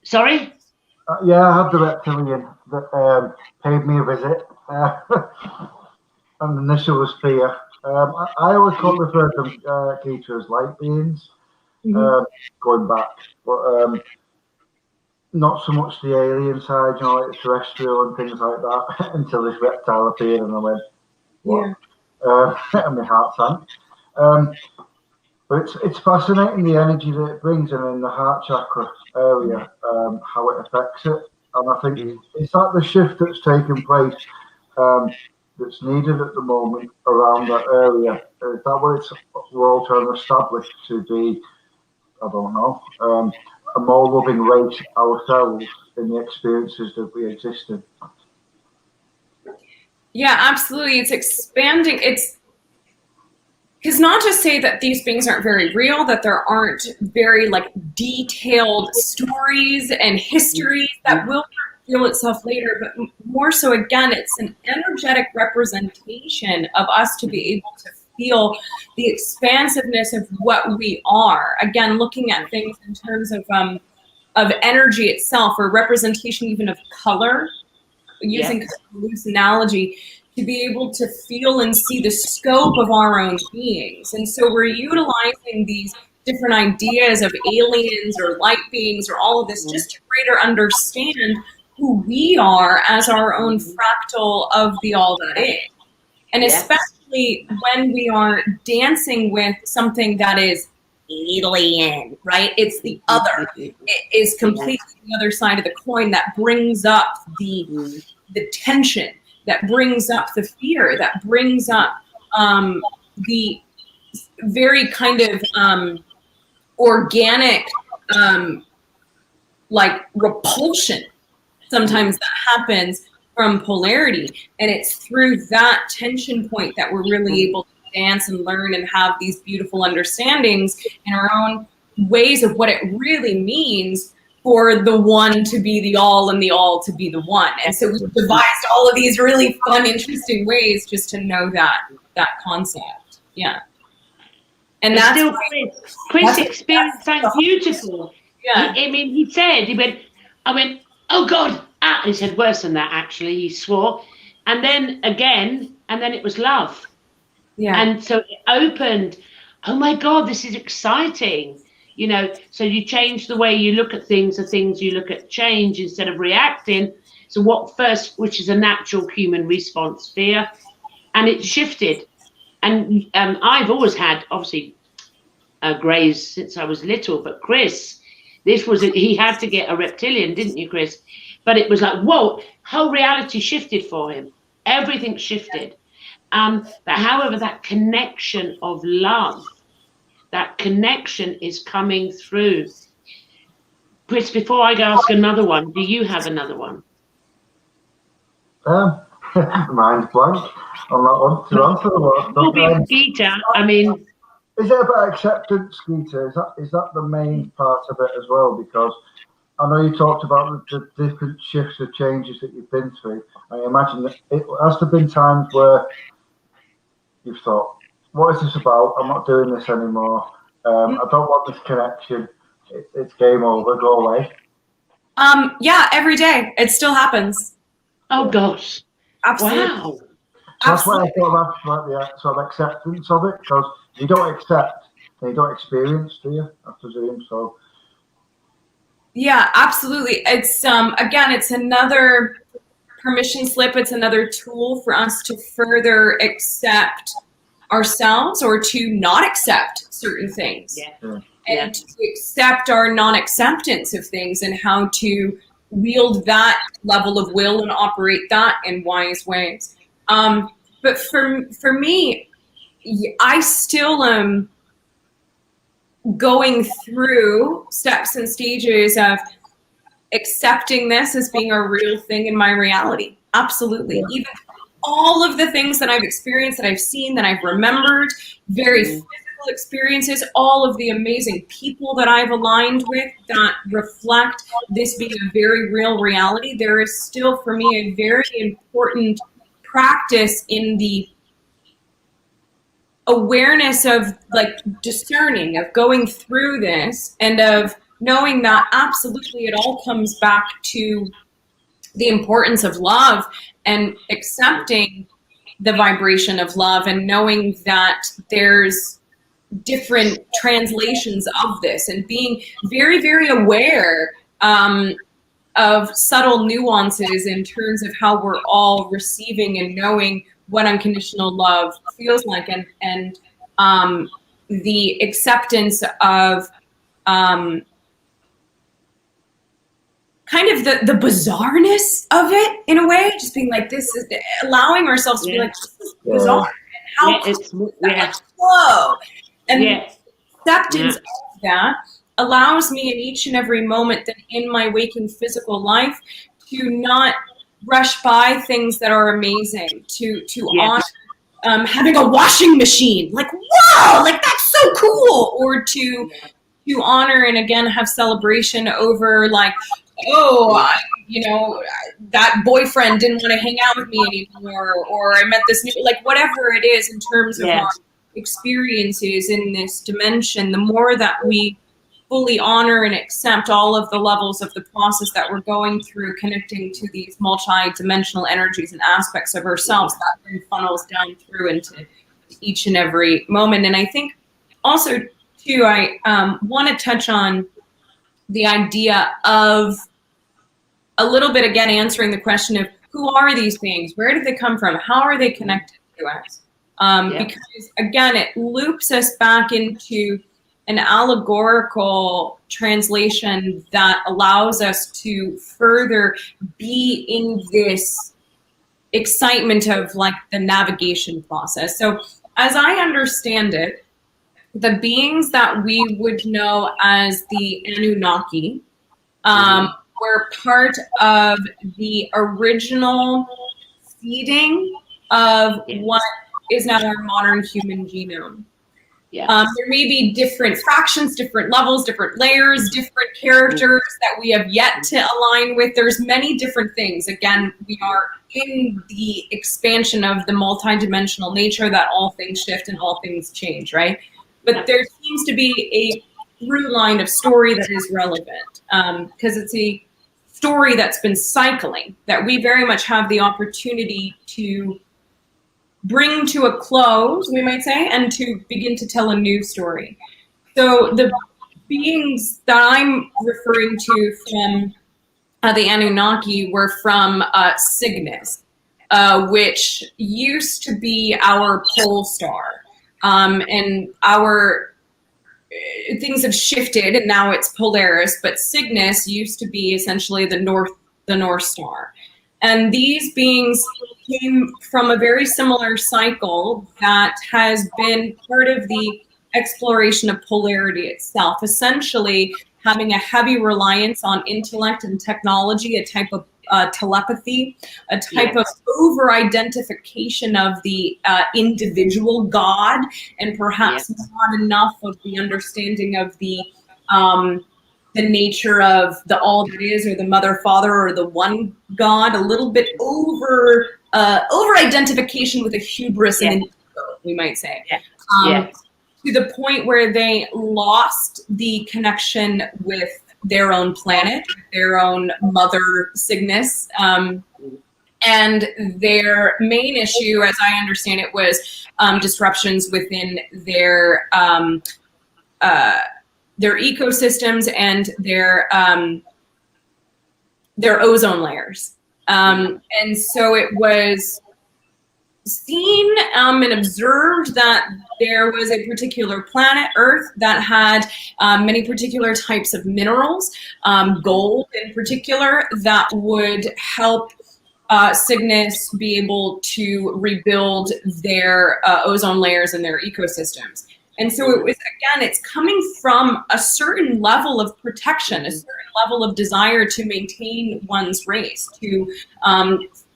Sorry? Yeah, I have the reptilian that paid me a visit. And the initial was fear. I always refer to them, Gita, as light beings, going back. But not so much the alien side, like terrestrial and things like that, until this reptile appeared, and I went, what? And my heart sank. But it's fascinating the energy that it brings, and in the heart chakra area, how it affects it. And I think it's like the shift that's taken place, that's needed at the moment around that area. Is that what we're all trying to establish to be? I don't know. A more loving race ourselves in the experiences that we exist in. Yeah, absolutely. It's expanding. It's because not to say that these beings aren't very real, that there aren't very detailed stories and histories that will reveal itself later, but more so, again, it's an energetic representation of us to be able to feel the expansiveness of what we are. Again, looking at things in terms of energy itself, or representation even of color, using kind of a loose analogy, to be able to feel and see the scope of our own beings. And so we're utilizing these different ideas of aliens or light beings or all of this just to greater understand who we are as our own fractal of the all that is. And especially when we are dancing with something that is alien, right? It's the other. It is completely the other side of the coin that brings up the tension, that brings up the fear, that brings up the very kind of organic repulsion sometimes that happens from polarity. And it's through that tension point that we're really able to dance and learn and have these beautiful understandings in our own ways of what it really means for the one to be the all and the all to be the one. And so we devised all of these really fun, interesting ways just to know that concept. Yeah. And But that's still, Chris experienced that beautiful. Yeah. He said, I went, oh God, ah. He said worse than that, actually. He swore. And then again, and then it was love. Yeah. And so it opened, oh my God, this is exciting. So you change the way you look at things, the things you look at change instead of reacting. So which is a natural human response, fear, and it shifted. And I've always had, obviously, greys since I was little, but Chris, he had to get a reptilian, didn't you, Chris? But it was like, whoa, whole reality shifted for him. Everything shifted. But however, that connection of love, that connection is coming through. Chris, before I go ask another one, do you have another one? Mine's blank on that one to answer the one. Gita, is it about acceptance, Gita? Is that the main part of it as well? Because I know you talked about the different shifts or changes that you've been through. I imagine that it has there been times where you've thought, what is this about? I'm not doing this anymore. I don't want this connection. It's game over. Go away. Yeah, every day. It still happens. Oh gosh. Absolutely. Wow. That's why I thought about the sort of acceptance of it, because you don't accept and you don't experience, do you? I presume so. Yeah, absolutely. It's again, it's another permission slip. It's another tool for us to further accept ourselves or to not accept certain things. Yeah. And to accept our non-acceptance of things and how to wield that level of will and operate that in wise ways. But for me, I still am going through steps and stages of accepting this as being a real thing in my reality. Absolutely. Yeah. Even all of the things that I've experienced, that I've seen, that I've remembered, very physical experiences, all of the amazing people that I've aligned with that reflect this being a very real reality, there is still for me a very important practice in the awareness of like discerning, of going through this and of knowing that absolutely it all comes back to the importance of love and accepting the vibration of love and knowing that there's different translations of this and being very, very aware of subtle nuances in terms of how we're all receiving and knowing what unconditional love feels like and the acceptance of kind of the bizarreness of it in a way, just being like, this is allowing ourselves to be like, this is bizarre. And how slow. And acceptance of that allows me in each and every moment that in my waking physical life to not rush by things that are amazing, to honor having a washing machine, like, wow, like that's so cool, or to honor and again have celebration over like, oh, that boyfriend didn't want to hang out with me anymore, or I met this new, like whatever it is in terms of our experiences in this dimension, the more that we fully honor and accept all of the levels of the process that we're going through, connecting to these multi-dimensional energies and aspects of ourselves, that then funnels down through into each and every moment. And I think also, too, I want to touch on the idea of a little bit, again, answering the question of who are these beings? Where did they come from? How are they connected to us? Because, again, it loops us back into an allegorical translation that allows us to further be in this excitement of like the navigation process. So as I understand it, the beings that we would know as the Anunnaki were part of the original seeding of what is now our modern human genome. There may be different fractions, different levels, different layers, different characters that we have yet to align with. There's many different things. Again, we are in the expansion of the multidimensional nature that all things shift and all things change, right? But there seems to be a through line of story that is relevant because it's a story that's been cycling that we very much have the opportunity to bring to a close, we might say, and to begin to tell a new story. So the beings that I'm referring to from the Anunnaki were from Cygnus, which used to be our pole star. And our things have shifted and now it's Polaris, but Cygnus used to be essentially the North Star. And these beings came from a very similar cycle that has been part of the exploration of polarity itself, essentially having a heavy reliance on intellect and technology, a type of telepathy, a type of over-identification of the individual God, and perhaps not enough of the understanding of the nature of the all that is, or the mother, father, or the one God, a little bit over identification with a hubris and an ego, we might say. To the point where they lost the connection with their own planet, their own mother Cygnus. And their main issue, as I understand it, was disruptions within their ecosystems and their ozone layers. And so it was seen and observed that there was a particular planet, Earth, that had many particular types of minerals, gold in particular, that would help Cygnus be able to rebuild their ozone layers and their ecosystems. And so it was, again, it's coming from a certain level of protection, a certain level of desire to maintain one's race, to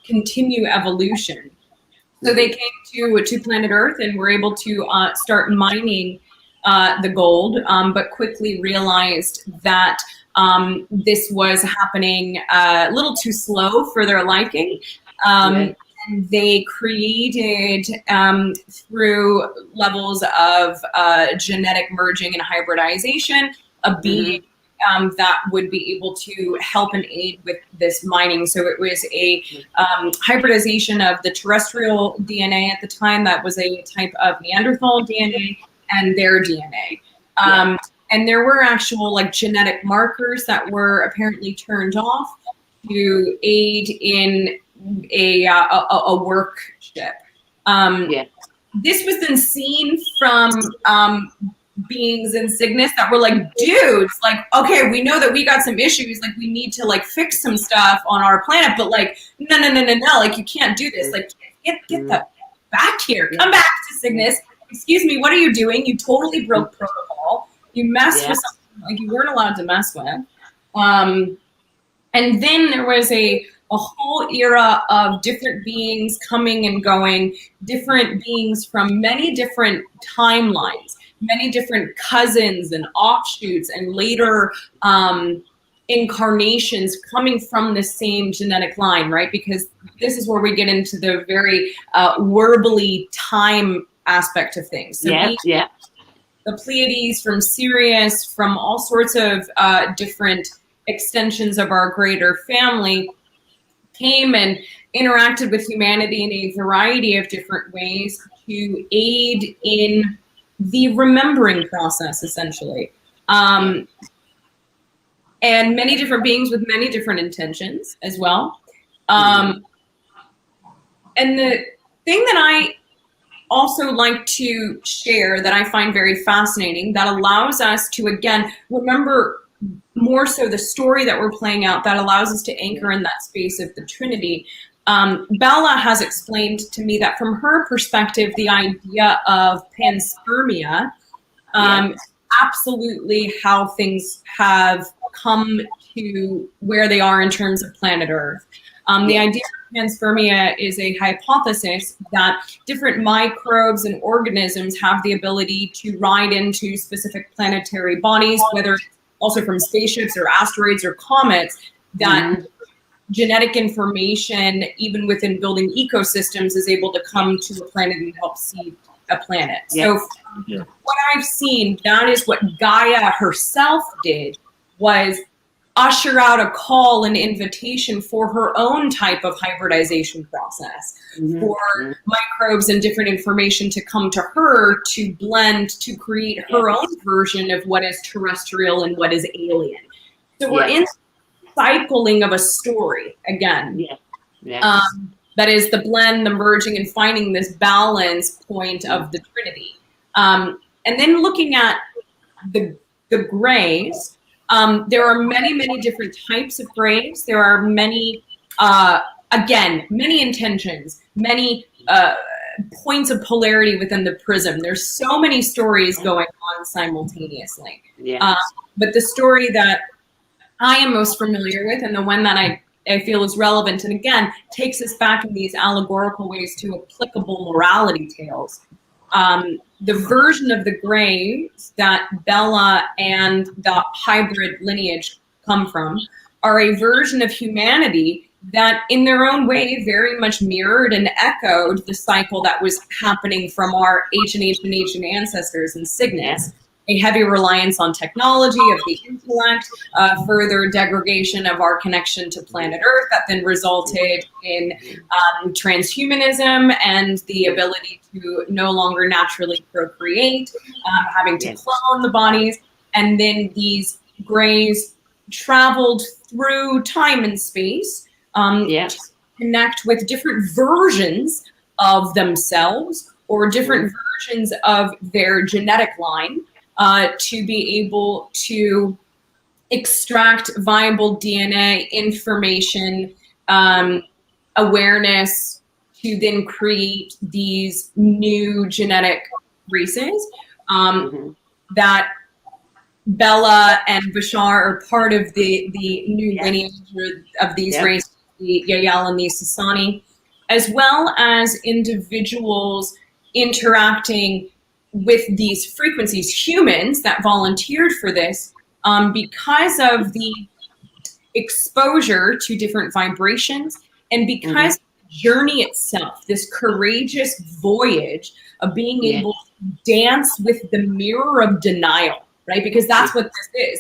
continue evolution. So they came to planet Earth and were able to start mining the gold, but quickly realized that this was happening a little too slow for their liking. And they created, through levels of genetic merging and hybridization, a being that would be able to help and aid with this mining. So it was a hybridization of the terrestrial DNA at the time. That was a type of Neanderthal DNA and their DNA. And there were actual like genetic markers that were apparently turned off to aid in a workship. This was then seen from beings in Cygnus that were like, dudes, like, okay, we know that we got some issues, like we need to like fix some stuff on our planet, but like, no, like you can't do this. Like, get the back here, come back to Cygnus. Excuse me, what are you doing? You totally broke protocol. You messed with something like you weren't allowed to mess with. And then there was a whole era of different beings coming and going, different beings from many different timelines, many different cousins and offshoots and later incarnations coming from the same genetic line, right? Because this is where we get into the very warbly time aspect of things. So the Pleiades from Sirius, from all sorts of different extensions of our greater family, came and interacted with humanity in a variety of different ways to aid in the remembering process, essentially. And many different beings with many different intentions as well. And the thing that I also like to share that I find very fascinating, that allows us to, again, remember more so the story that we're playing out, that allows us to anchor in that space of the Trinity. Bella has explained to me that from her perspective, the idea of panspermia, absolutely how things have come to where they are in terms of planet Earth. The idea of panspermia is a hypothesis that different microbes and organisms have the ability to ride into specific planetary bodies, whether also from spaceships or asteroids or comets, that genetic information, even within building ecosystems, is able to come to a planet and help seed a planet. So what I've seen, that is what Gaia herself did, was usher out a call and invitation for her own type of hybridization process, for microbes and different information to come to her to blend, to create her own version of what is terrestrial and what is alien. So we're in cycling of a story again. That is the blend, the merging, and finding this balance point of the Trinity. And then looking at the grays, there are many, many different types of grays. There are many, again, many intentions, many points of polarity within the prism. There's so many stories going on simultaneously. But the story that I am most familiar with, and the one that I feel is relevant, and again, takes us back in these allegorical ways to applicable morality tales. The version of the Greys that Bella and the hybrid lineage come from are a version of humanity that in their own way very much mirrored and echoed the cycle that was happening from our ancient ancestors in Cygnus. A heavy reliance on technology of the intellect, further degradation of our connection to planet Earth that then resulted in transhumanism and the ability to no longer naturally procreate, having to clone the bodies. And then these Greys traveled through time and space to connect with different versions of themselves or different versions of their genetic line, to be able to extract viable DNA information, awareness, to then create these new genetic races that Bella and Bashar are part of the new lineage of these races, the Yael and the Sasani, as well as individuals interacting with these frequencies, humans that volunteered for this, because of the exposure to different vibrations and because the journey itself, this courageous voyage of being able to dance with the mirror of denial, right? Because that's what this is.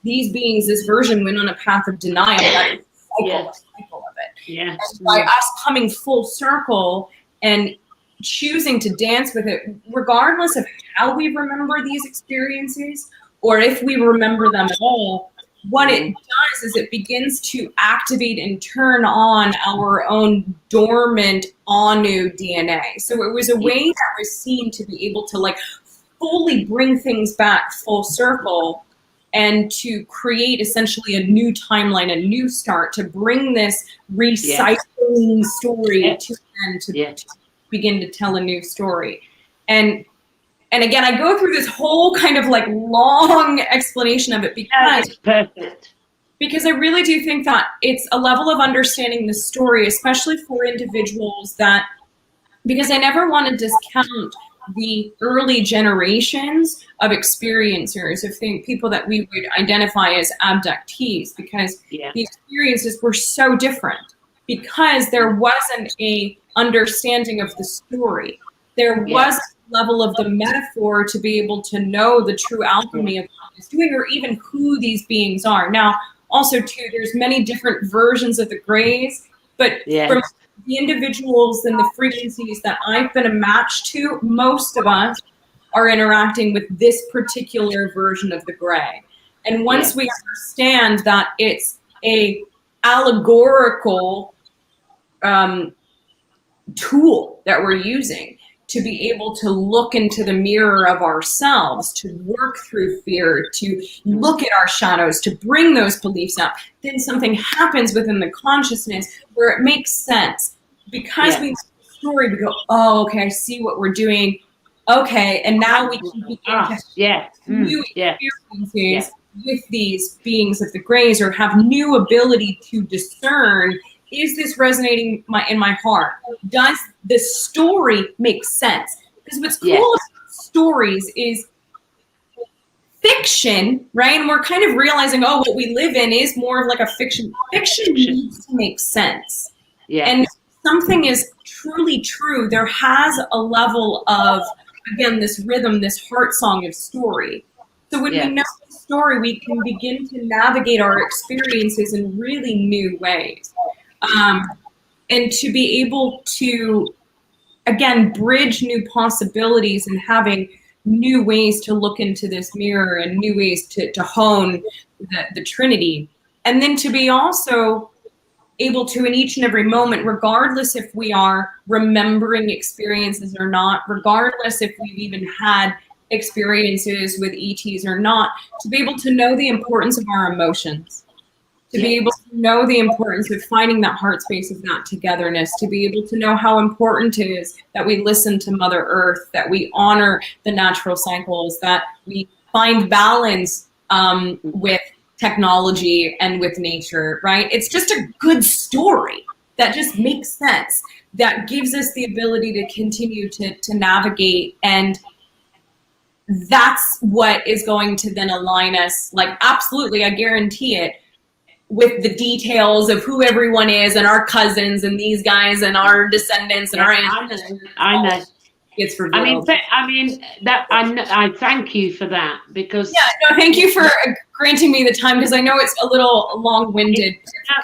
These beings, this version went on a path of denial. That is a cycle of it. And by us coming full circle and choosing to dance with it, regardless of how we remember these experiences or if we remember them at all, what it does is it begins to activate and turn on our own dormant Anu DNA. So it was a way that was seen to be able to like fully bring things back full circle and to create essentially a new timeline, a new start, to bring this recycling story to an end, to begin to tell a new story. And again, I go through this whole kind of like long explanation of it because I really do think that it's a level of understanding the story, especially for individuals that, because I never want to discount the early generations of experiencers, of people that we would identify as abductees, because the experiences were so different, because there wasn't a understanding of the story. There was a level of the metaphor to be able to know the true alchemy of what it's doing, or even who these beings are. Now, also too, there's many different versions of the Greys, but from the individuals and the frequencies that I've been a match to, most of us are interacting with this particular version of the Grey. And once we understand that it's a allegorical tool that we're using to be able to look into the mirror of ourselves, to work through fear, to look at our shadows, to bring those beliefs up, then something happens within the consciousness where it makes sense. Because we know the story, we go, oh, okay, I see what we're doing. Okay, and now we can begin to have new experiences with these beings of the Greys, or have new ability to discern is this resonating in my heart? Does the story make sense? Because what's cool about stories is fiction, right? And we're kind of realizing, oh, what we live in is more of like a fiction. Fiction needs to make sense. Yeah. And if something is truly true, there has a level of, again, this rhythm, this heart song of story. So when we know the story, we can begin to navigate our experiences in really new ways. And to be able to, again, bridge new possibilities and having new ways to look into this mirror and new ways to hone the Trinity. And then to be also able to, in each and every moment, regardless if we are remembering experiences or not, regardless if we've even had experiences with ETs or not, to be able to know the importance of our emotions, to be able to know the importance of finding that heart space of that togetherness, to be able to know how important it is that we listen to Mother Earth, that we honor the natural cycles, that we find balance with technology and with nature, right? It's just a good story that just makes sense, that gives us the ability to continue to navigate. And that's what is going to then align us, like, absolutely, I guarantee it, with the details of who everyone is and our cousins and these guys and our descendants and our ancestors. I know. It's revealed. I thank you for that, because thank you for granting me the time, because I know it's a little long-winded.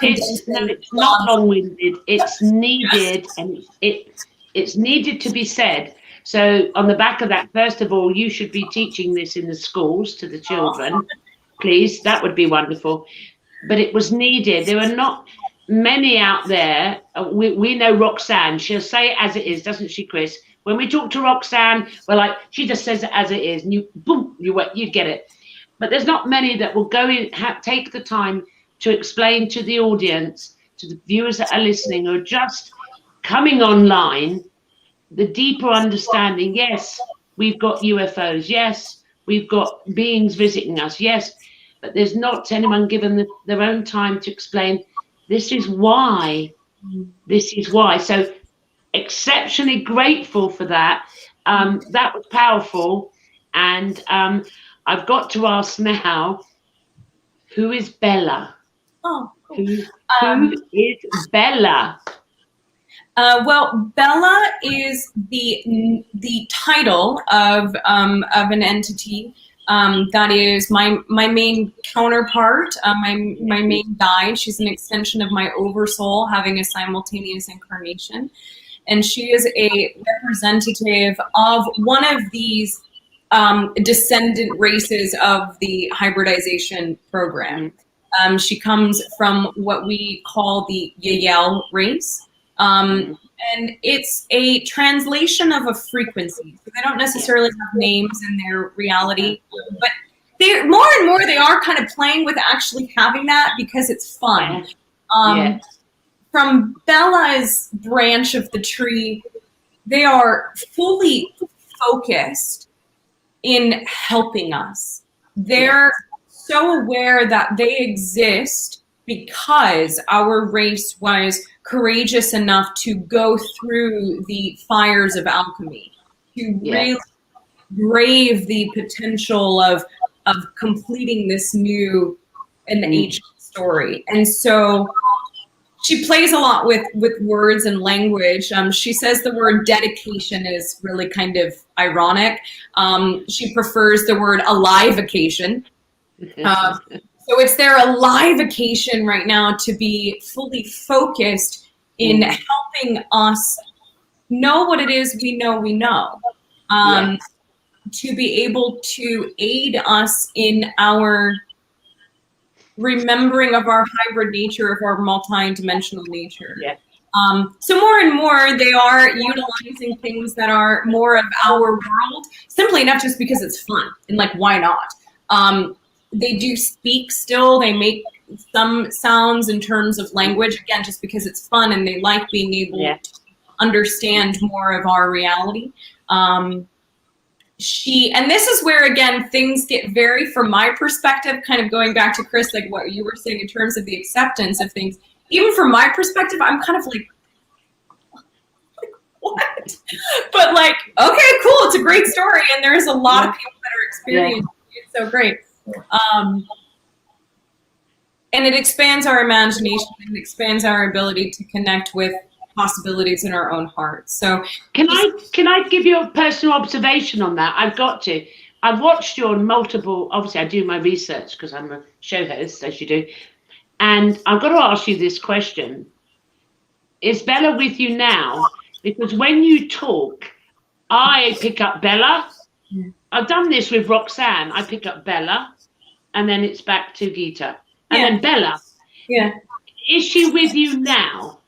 It's not long-winded. It's needed, and it's needed to be said. So on the back of that, first of all, you should be teaching this in the schools to the children, please. That would be wonderful. But it was needed. There are not many out there. We know Roxanne. She'll say it as it is, doesn't she, Chris? When we talk to Roxanne, we're like, she just says it as it is, and you get it. But there's not many that will go in, take the time to explain to the audience, to the viewers that are listening, or just coming online, the deeper understanding. Yes, we've got UFOs. Yes, we've got beings visiting us. Yes, but there's not anyone given their own time to explain, this is why. This is why. So exceptionally grateful for that. That was powerful. And I've got to ask now, who is Bella? Oh, cool. Who is Bella? Well, Bella is the title of an entity that is my main counterpart, my main guide. She's an extension of my oversoul, having a simultaneous incarnation. And she is a representative of one of these descendant races of the hybridization program. She comes from what we call the Yael race. And it's a translation of a frequency. So they don't necessarily have names in their reality, but they're more and more, they are kind of playing with actually having that, because it's fun. From Bella's branch of the tree, they are fully focused in helping us. They're so aware that they exist because our race was courageous enough to go through the fires of alchemy, to really brave the potential of completing this new and ancient story. And so she plays a lot with words and language. She says the word dedication is really kind of ironic. She prefers the word alive-ication. So it's their alive-ication right now to be fully focused in helping us know what it is we know. To be able to aid us in our remembering of our hybrid nature, of our multi-dimensional nature. So more and more they are utilizing things that are more of our world, simply enough just because it's fun and like, why not? They do speak still. They make some sounds in terms of language, again, just because it's fun and they like being able to understand more of our reality. And this is where, again, things get very, from my perspective, kind of going back to Chris, like what you were saying in terms of the acceptance of things, even from my perspective, I'm kind of like what? But like, okay, cool. It's a great story. And there's a lot of people that are experiencing it. It's so great. And it expands our imagination and expands our ability to connect with possibilities in our own hearts. So can I give you a personal observation on that? I've watched you on multiple, obviously I do my research because I'm a show host, as you do. And I've got to ask you this question. Is Bella with you now? Because when you talk, I pick up Bella. I've done this with Roxanne. I pick up Bella, and then it's back to Gita. And then Bella. Yeah. Is she with you now?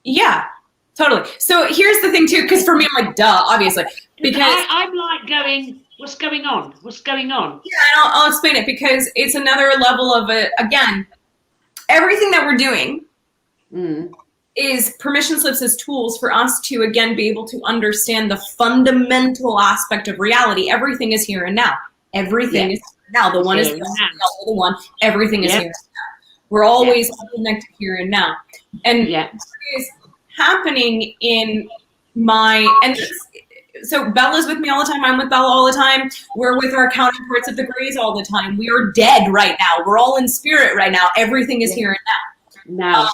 Yeah, totally. So here's the thing too, because for me, I'm like, duh, obviously. Because I'm like going, what's going on? What's going on? Yeah, and I'll explain it, because it's another level of it. Again, everything that we're doing is permission slips as tools for us to, again, be able to understand the fundamental aspect of reality. Everything is here and now. Everything is now. The one is the other one. Everything is here and now. We're always connected here and now. And what is happening in so Bella's with me all the time. I'm with Bella all the time. We're with our counterparts of the Greys all the time. We are dead right now. We're all in spirit right now. Everything is here and now.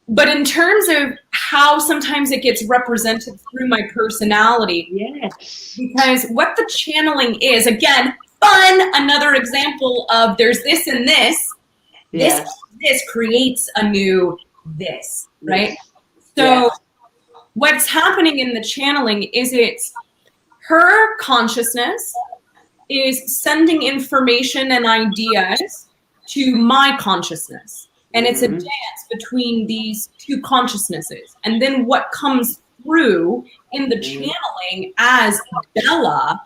But in terms of how sometimes it gets represented through my personality, because what the channeling is, again, fun, another example of there's this and this, this creates a new this, right? So what's happening in the channeling is it's her consciousness is sending information and ideas to my consciousness. And it's a dance between these two consciousnesses. And then what comes through in the channeling as Bella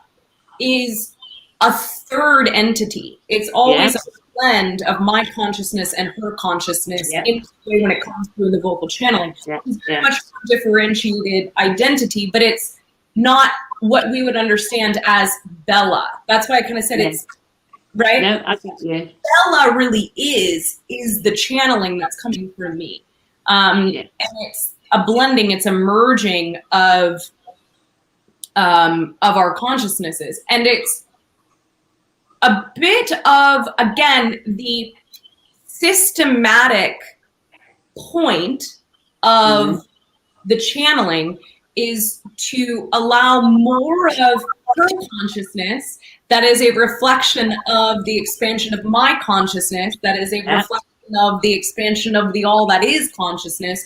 is a third entity. It's always a blend of my consciousness and her consciousness in the way when it comes through the vocal channeling. It's very much more differentiated identity, but it's not what we would understand as Bella. That's why I kind of said it's right. No, I think, Bella really is the channeling that's coming through me, and it's a blending, it's a merging of our consciousnesses, and it's a bit of, again, the systematic point of the channeling is to allow more of her consciousness that is a reflection of the expansion of my consciousness, that is a reflection of the expansion of the all that is consciousness,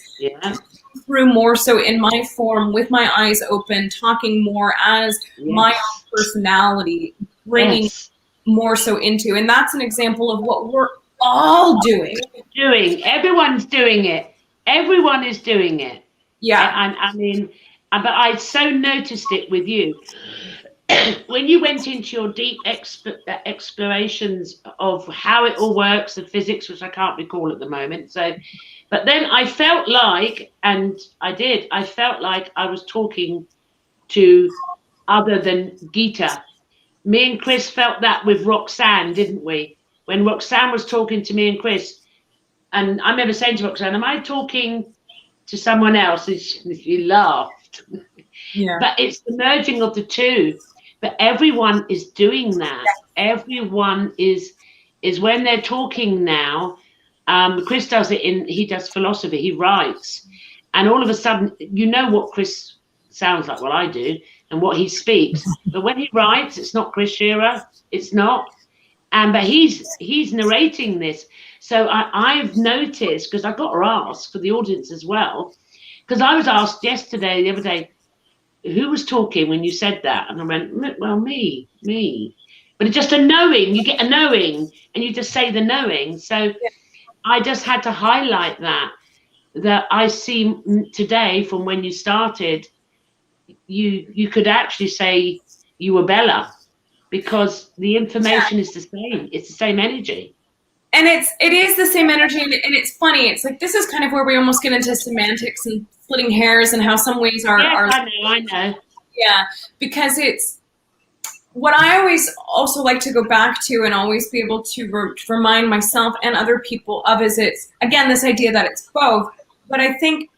through more so in my form, with my eyes open, talking more as my own personality, bringing more so into. And that's an example of what we're all doing. Everyone's doing it. Everyone is doing it. I mean, but I so noticed it with you. When you went into your deep explorations of how it all works, the physics, which I can't recall at the moment. So, but then I felt like, and I felt like I was talking to other than Gita. Me and Chris felt that with Roxanne, didn't we? When Roxanne was talking to me and Chris, and I remember saying to Roxanne, am I talking to someone else? And she laughed. But it's the merging of the two. But everyone is doing that. Everyone is when they're talking now. Chris does it he does philosophy. He writes, and all of a sudden, you know what Chris sounds like. Well, I do, and what he speaks. But when he writes, it's not Chris Shearer. It's not. But he's narrating this. So I've noticed, because I got to ask for the audience as well, because I was asked the other day, who was talking when you said that? And I went, well, me. But it's just a knowing. You get a knowing, and you just say the knowing. So I just had to highlight that I see today from when you started, you could actually say you were Bella, because the information is the same. It's the same energy. And it is the same energy, and it's funny. It's like, this is kind of where we almost get into semantics and splitting hairs and how some ways are. I know. Yeah, because it's what I always also like to go back to and always be able to remind myself and other people of is it's, again, this idea that it's both, but I think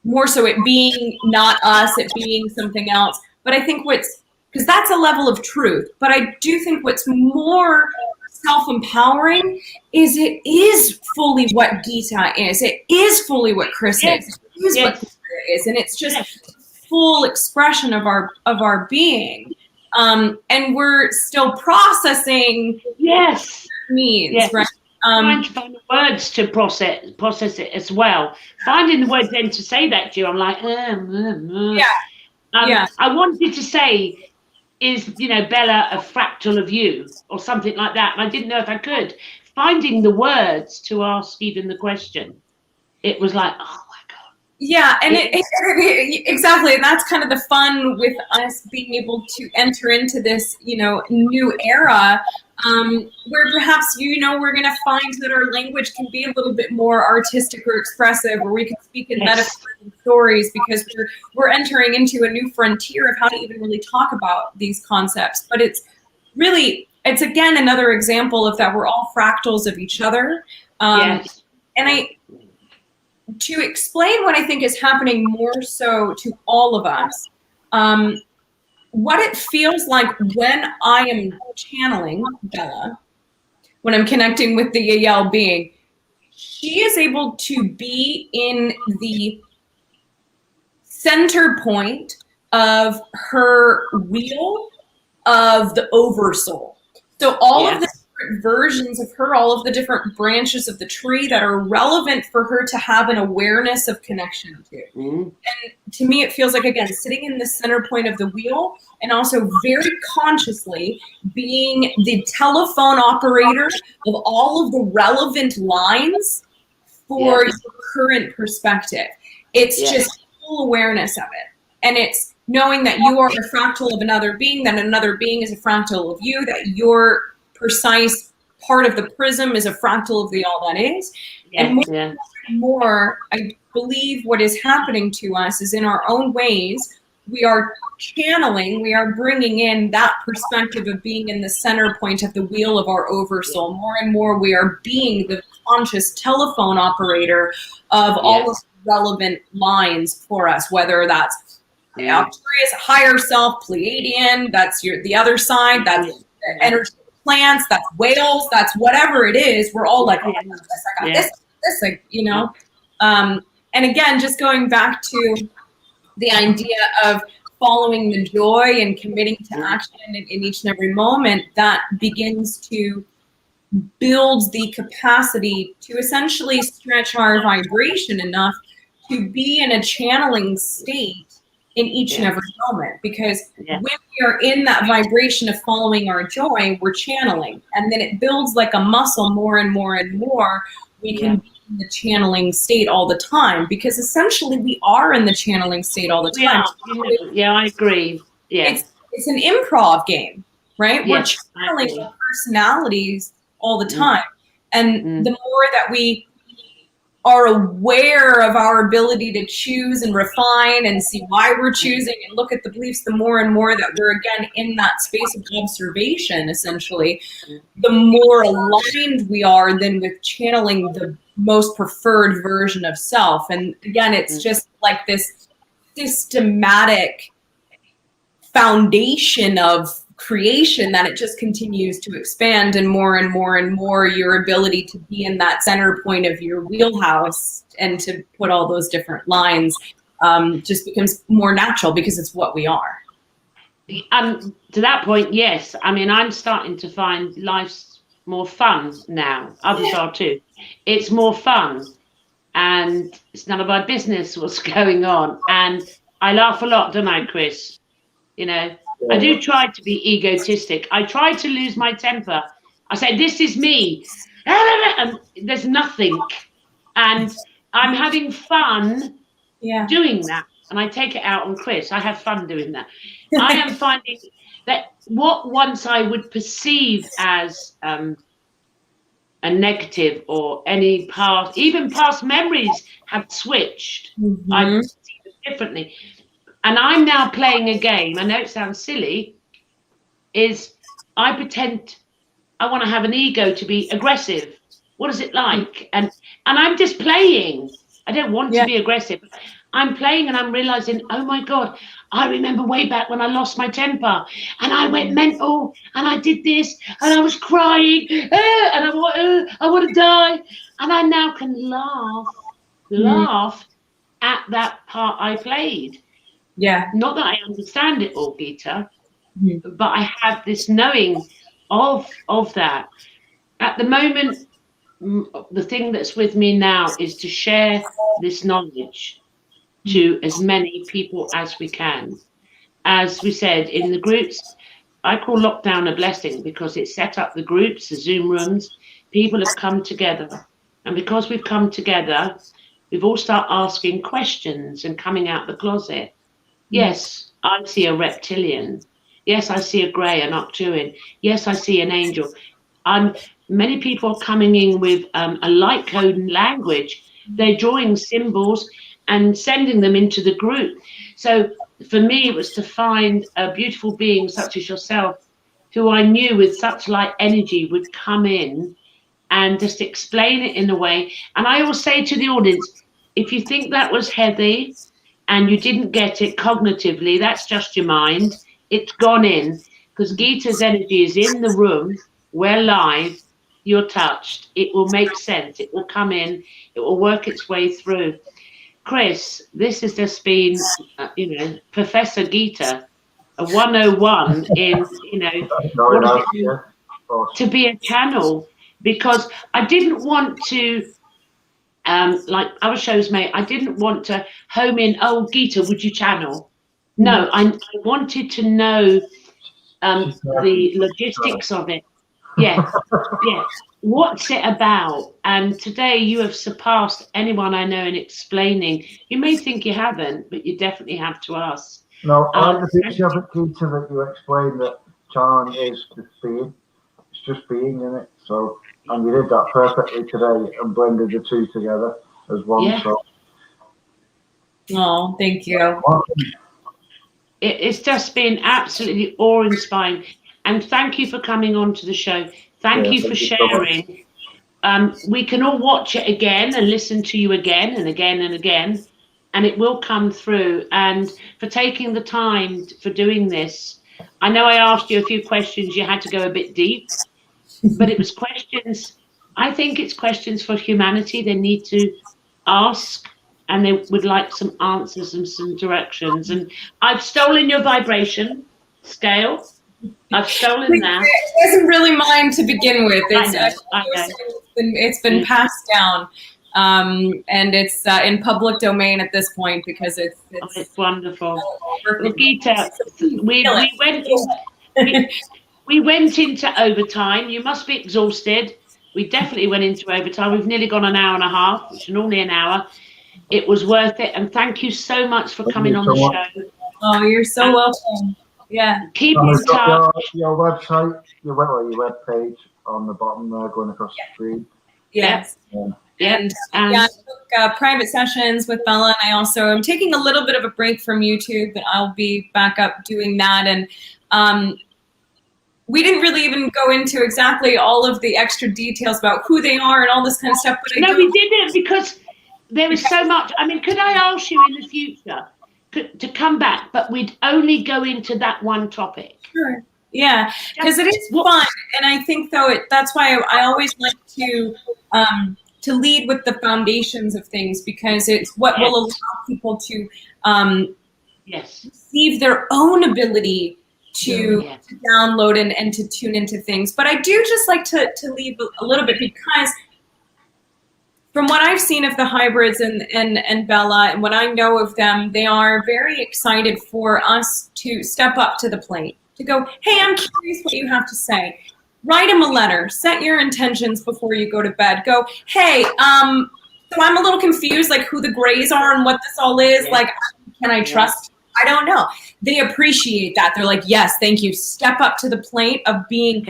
more so it being not us, it being something else. But I think because that's a level of truth, but I do think what's more self-empowering is it is fully what Gita is. It is fully what Chris is. It is what Gloria is. And it's just full expression of our being. And we're still processing what it means, right? Trying to find the words to process it as well. Finding the words then to say that to you, I'm like, I wanted to say, is, Bella a fractal of you or something like that? And I didn't know if I could. Finding the words to ask even the question, it was like, oh my God. Yeah, and exactly, and that's kind of the fun with us being able to enter into this, new era, where perhaps, we're going to find that our language can be a little bit more artistic or expressive, or we can speak in metaphors and stories, because we're entering into a new frontier of how to even really talk about these concepts. But it's again another example of that we're all fractals of each other. And to explain what I think is happening more so to all of us, what it feels like when I am channeling Bella, when I'm connecting with the Yael being, she is able to be in the center point of her wheel of the oversoul. So all of the different versions of her, all of the different branches of the tree that are relevant for her to have an awareness of connection to. And to me, it feels like, again, sitting in the center point of the wheel, and also very consciously being the telephone operator of all of the relevant lines for your current perspective. It's just full awareness of it. And it's knowing that you are a fractal of another being, that another being is a fractal of you, that your precise part of the prism is a fractal of the all that is. And more, I believe what is happening to us is, in our own ways, we are channeling, we are bringing in that perspective of being in the center point of the wheel of our oversoul. More and more, we are being the conscious telephone operator of all of the relevant lines for us, whether that's Arcturus, higher self, Pleiadian, that's the other side, that's energy plants, that's whales, that's whatever it is. We're all like, oh, I got this, like, and again, just going back to the idea of following the joy and committing to action in each and every moment, that begins to build the capacity to essentially stretch our vibration enough to be in a channeling state in each and every moment. Because when we are in that vibration of following our joy, we're channeling, and then it builds like a muscle more and more and more. We can be in the channeling state all the time, because essentially we are in the channeling state all the time. I agree. It's an improv game, right? We're channeling our personalities all the time. And the more that we are aware of our ability to choose and refine and see why we're choosing and look at the beliefs, the more and more that we're, again, in that space of observation, essentially, the more aligned we are then with channeling the most preferred version of self. And again, it's just like this systematic foundation of creation that it just continues to expand, and more and more and more your ability to be in that center point of your wheelhouse and to put all those different lines just becomes more natural, because it's what we are. To that point, yes. I mean, I'm starting to find life's more fun now. Others are too. It's more fun, and it's none of my business what's going on. And I laugh a lot, don't I, Chris? I do try to be egotistic. I try to lose my temper. I say, this is me. And there's nothing. And I'm having fun doing that. And I take it out on Chris. I have fun doing that. I am finding that what once I would perceive as a negative, or any past, even past memories have switched. I perceive it differently. And I'm now playing a game. I know it sounds silly. is I pretend I want to have an ego to be aggressive. What is it like? And I'm just playing. I don't want to be aggressive. I'm playing and I'm realizing, oh my God, I remember way back when I lost my temper and I went mental and I did this and I was crying and I want to die. And I now can laugh at that part I played. Yeah. Not that I understand it all, Gita, but I have this knowing of that. At the moment, the thing that's with me now is to share this knowledge to as many people as we can. As we said in the groups, I call lockdown a blessing because it set up the groups, the Zoom rooms. People have come together. And because we've come together, we've all started asking questions and coming out the closet. Yes, I see a reptilian. Yes, I see a grey, an Arcturian. Yes, I see an angel. Many people are coming in with a light code language. They're drawing symbols and sending them into the group. So for me, it was to find a beautiful being such as yourself, who I knew with such light energy would come in and just explain it in a way. And I always say to the audience, if you think that was heavy and you didn't get it cognitively, that's just your mind. It's gone in, because Gita's energy is in the room. We're live. You're touched. It will make sense. It will come in. It will work its way through. Chris, this has just been, Professor Gita, a 101 in, to be a channel, because I didn't want to, like other shows made, I didn't want to home in, oh, Gita, would you channel? No, I wanted to know the logistics of it. Yeah, yeah. What's it about? And today you have surpassed anyone I know in explaining. You may think you haven't, but you definitely have to us. No, I like the picture of it, Gita, that you explained that channeling is just being. It's just being, isn't it? So, and you did that perfectly today and blended the two together as one. Yeah. So. Oh, thank you. It's just been absolutely awe-inspiring. And thank you for coming on to the show. Thank you for sharing. We can all watch it again and listen to you again and again and again, and it will come through. And for taking the time for doing this. I know I asked you a few questions. You had to go a bit deep, but it was questions. I think it's questions for humanity. They need to ask, and they would like some answers and some directions. And I've stolen your vibration scale. I've stolen that. It doesn't really mind to begin with. I know. It's been passed down, and it's in public domain at this point because it's wonderful. Well, Gita, we went into overtime. You must be exhausted. We definitely went into overtime. We've nearly gone an hour and a half, which is normally an hour. It was worth it, and thank you so much for coming on the show. Oh, you're so welcome. Yeah. Keep in touch. Your website, your web page on the bottom there, going across the screen. Yes. And I took private sessions with Bella, and I also am taking a little bit of a break from YouTube, but I'll be back up doing that. And we didn't really even go into exactly all of the extra details about who they are and all this kind of stuff. But we didn't, because there is so much. I mean, could I ask you in the future to come back, but we'd only go into that one topic? Sure. Yeah, because it is fun, and I think that's why I always like to lead with the foundations of things, because it's what will allow people to receive their own ability to download and to tune into things. But I do just like to leave a little bit, because from what I've seen of the hybrids and Bella, and what I know of them, they are very excited for us to step up to the plate, to go, hey, I'm curious what you have to say. Write them a letter. Set your intentions before you go to bed. Go, hey, so I'm a little confused, like who the Greys are and what this all is. Yeah. Like, can I trust? I don't know. They appreciate that. They're like, yes, thank you. Step up to the plate of being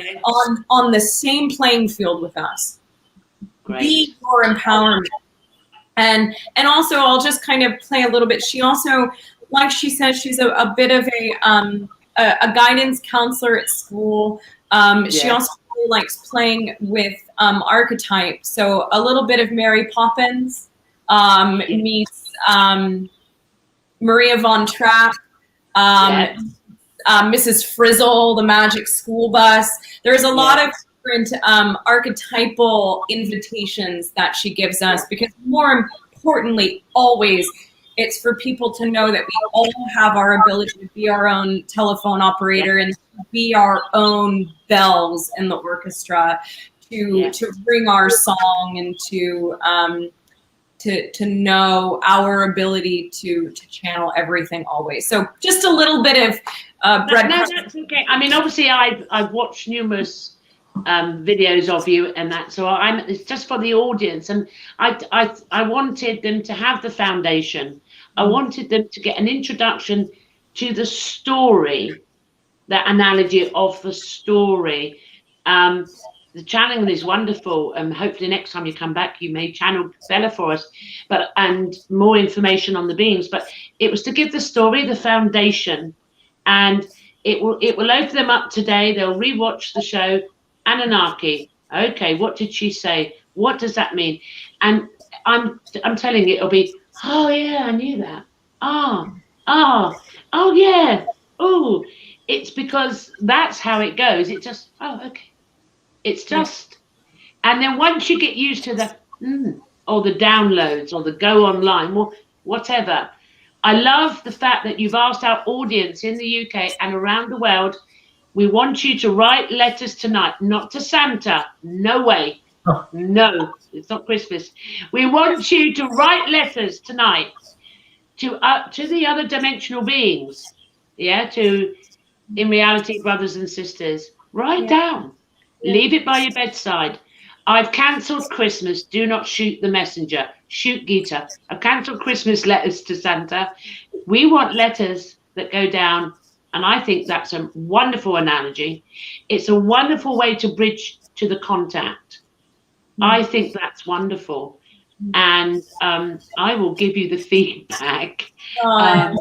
on the same playing field with us. Great. Be your empowerment. And also, I'll just kind of play a little bit. She also, like she said, she's a bit of a guidance counselor at school. She also really likes playing with archetypes. So a little bit of Mary Poppins meets Maria von Trapp, Mrs. Frizzle, the Magic School Bus. There's a lot of different archetypal invitations that she gives us, because more importantly, always, it's for people to know that we all have our ability to be our own telephone operator and be our own bells in the orchestra, to bring our song and to know our ability to channel everything always. So just a little bit of breadcrumbs. No, that's okay. I mean, obviously, I've watched numerous videos of you and that, so it's just for the audience, and I wanted them to have the foundation. I wanted them to get an introduction to the story, the analogy of the story. The channeling is wonderful, and hopefully next time you come back you may channel Bella for us, and more information on the beings. But it was to give the story the foundation, and it will open them up today. They'll rewatch the show. Anunnaki, okay, what did she say? What does that mean? And I'm telling you, it'll be, oh yeah, I knew that. Oh yeah. Oh, it's because that's how it goes. It just, oh, okay. It's just, and then once you get used to the, or the downloads or the go online, well, whatever. I love the fact that you've asked our audience in the UK and around the world, we want you to write letters tonight, not to Santa. No way. Oh. No, it's not Christmas. We want you to write letters tonight to the other dimensional beings. To, in reality, brothers and sisters. Write down. Leave it by your bedside. I've cancelled Christmas. Do not shoot the messenger. Shoot Gita. I've cancelled Christmas letters to Santa. We want letters that go down. And I think that's a wonderful analogy. It's a wonderful way to bridge to the contact. I think that's wonderful. And I will give you the feedback on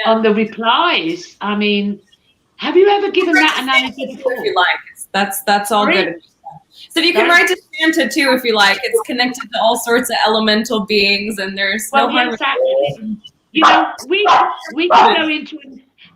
the replies. I mean, have you ever given that analogy before? If you like. That's all good. So you can write to Santa too if you like. It's connected to all sorts of elemental beings, and there's no harm. Exactly. You know,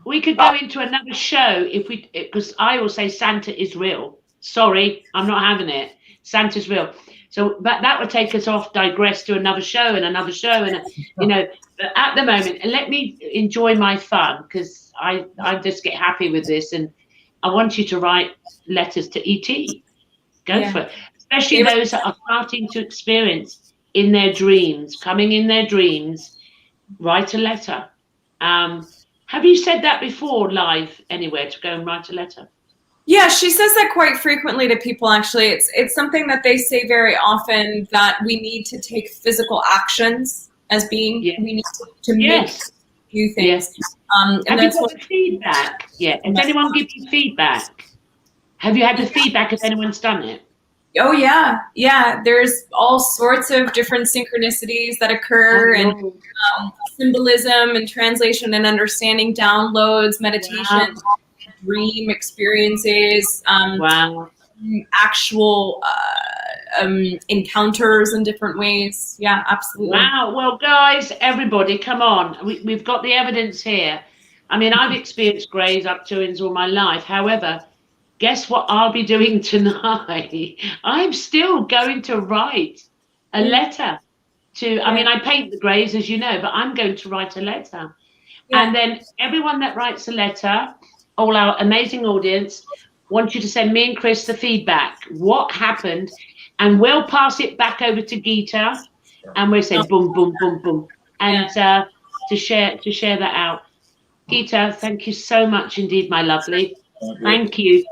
we could go into another show because I will say Santa is real. Sorry, I'm not having it. Santa's real. So that would take us off, digress to another show and another show, and but at the moment, and let me enjoy my fun, because I just get happy with this, and I want you to write letters to ET. Go for it. Especially those that are starting to experience in their dreams, coming in their dreams, write a letter. Have you said that before live anywhere, to go and write a letter? Yeah, she says that quite frequently to people, actually. It's something that they say very often, that we need to take physical actions as being, we need to make a few things. Have you got the feedback? Yeah. Has anyone given you feedback? Have you had the feedback if anyone's done it? Oh, yeah. There's all sorts of different synchronicities that occur, and symbolism and translation and understanding, downloads, meditation, dream experiences, actual encounters in different ways. Yeah, absolutely. Wow. Well, guys, everybody, come on. We've got the evidence here. I mean, I've experienced greys up to ins all my life. However, guess what I'll be doing tonight? I'm still going to write a letter to, I mean, I paint the greys, as you know, but I'm going to write a letter. And then everyone that writes a letter, all our amazing audience, want you to send me and Chris the feedback. What happened? And we'll pass it back over to Gita, and we'll say boom, boom, boom, boom, and to share that out. Gita, thank you so much indeed, my lovely. Thank you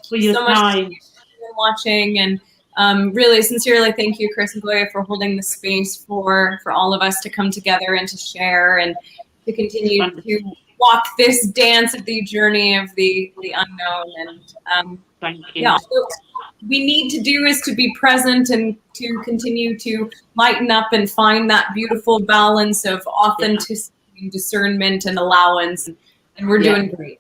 for your time. Much for watching, and really sincerely thank you, Chris and Gloria, for holding the space for all of us to come together and to share and to continue to walk this dance of the journey of the unknown. And thank you. Yeah, so we need to do is to be present and to continue to lighten up and find that beautiful balance of authenticity, discernment, and allowance. And we're doing great.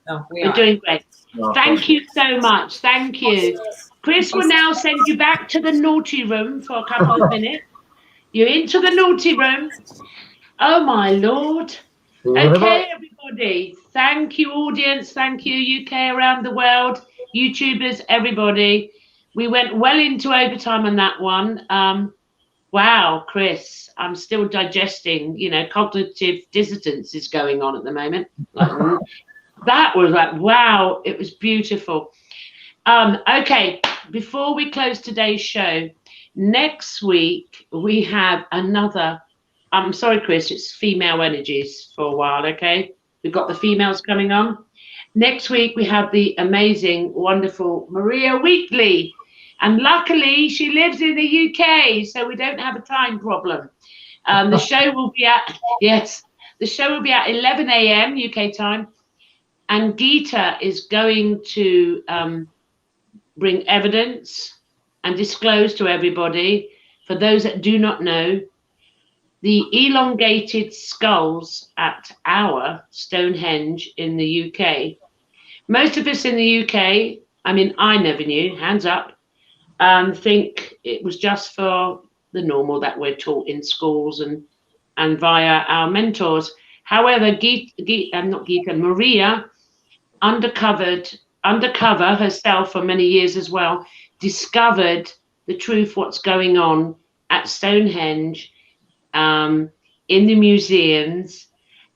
So we're doing great. Thank you so much. Thank you. Chris will now send you back to the naughty room for a couple of minutes. You're into the naughty room. Oh, my Lord. Okay, everybody. Thank you, audience. Thank you, UK, around the world, YouTubers, everybody. We went well into overtime on that one. Wow, Chris, I'm still digesting, you know, cognitive dissonance is going on at the moment. That was like, wow, it was beautiful. Okay, before we close today's show, next week we have another, I'm sorry, Chris, it's female energies for a while, okay? We've got the females coming on. Next week we have the amazing, wonderful Maria Wheatley. And luckily she lives in the UK, so we don't have a time problem. The show will be at, yes, the show will be at 11 a.m. UK time. And Gita is going to bring evidence and disclose to everybody, for those that do not know, the elongated skulls at our Stonehenge in the UK. Most of us in the UK, I mean, I never knew, hands up, think it was just for the normal that we're taught in schools and via our mentors. However, Maria, undercover herself for many years as well, discovered the truth, what's going on at Stonehenge, in the museums,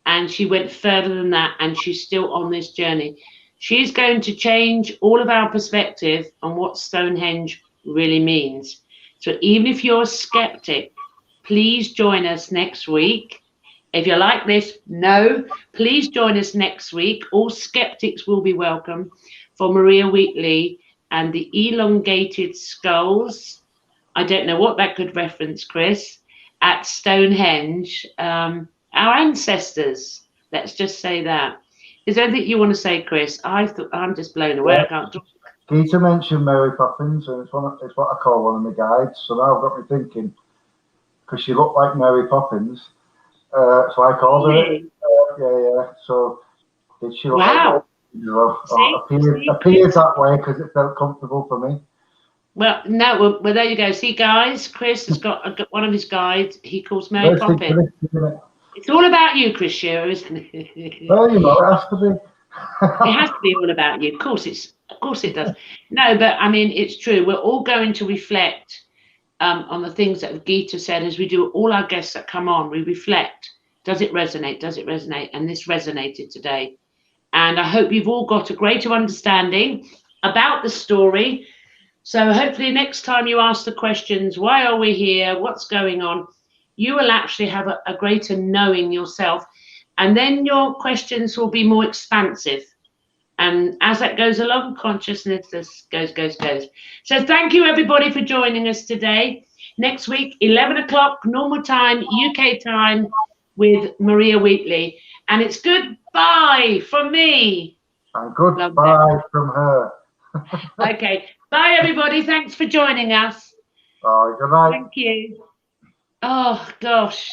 and she went further than that, and she's still on this journey. She's going to change all of our perspective on what Stonehenge really means. So even if you're a skeptic, please join us next week. If you're like this, no, please join us next week. All skeptics will be welcome for Maria Wheatley and the elongated skulls. I don't know what that could reference, Chris, at Stonehenge. Our ancestors, let's just say that. Is there anything you want to say, Chris? I'm just blown away. I can't talk. Gita mentioned Mary Poppins, and it's what I call one of my guides. So now I've got me thinking, because she looked like Mary Poppins, so I called her. Yeah. So did she look like, you know, appeared that way because it felt comfortable for me? Well, no. Well, there you go. See, guys, Chris has got one of his guides. He calls Mary Poppins. It's all about you, Chris Shearer, isn't it? Well, you know, it has to be. It has to be all about you. Of course it does. No, but I mean, it's true. We're all going to reflect on the things that Gita said, as we do all our guests that come on. We reflect. Does it resonate? Does it resonate? And this resonated today. And I hope you've all got a greater understanding about the story. So hopefully next time you ask the questions, why are we here? What's going on? You will actually have a greater knowing yourself. And then your questions will be more expansive. And as that goes along, consciousness just goes. So thank you, everybody, for joining us today. Next week, 11 o'clock, normal time, UK time, with Maria Wheatley. And it's goodbye from me. And goodbye from her. Okay. Bye, everybody. Thanks for joining us. Bye. Good night. Thank you. Oh, gosh.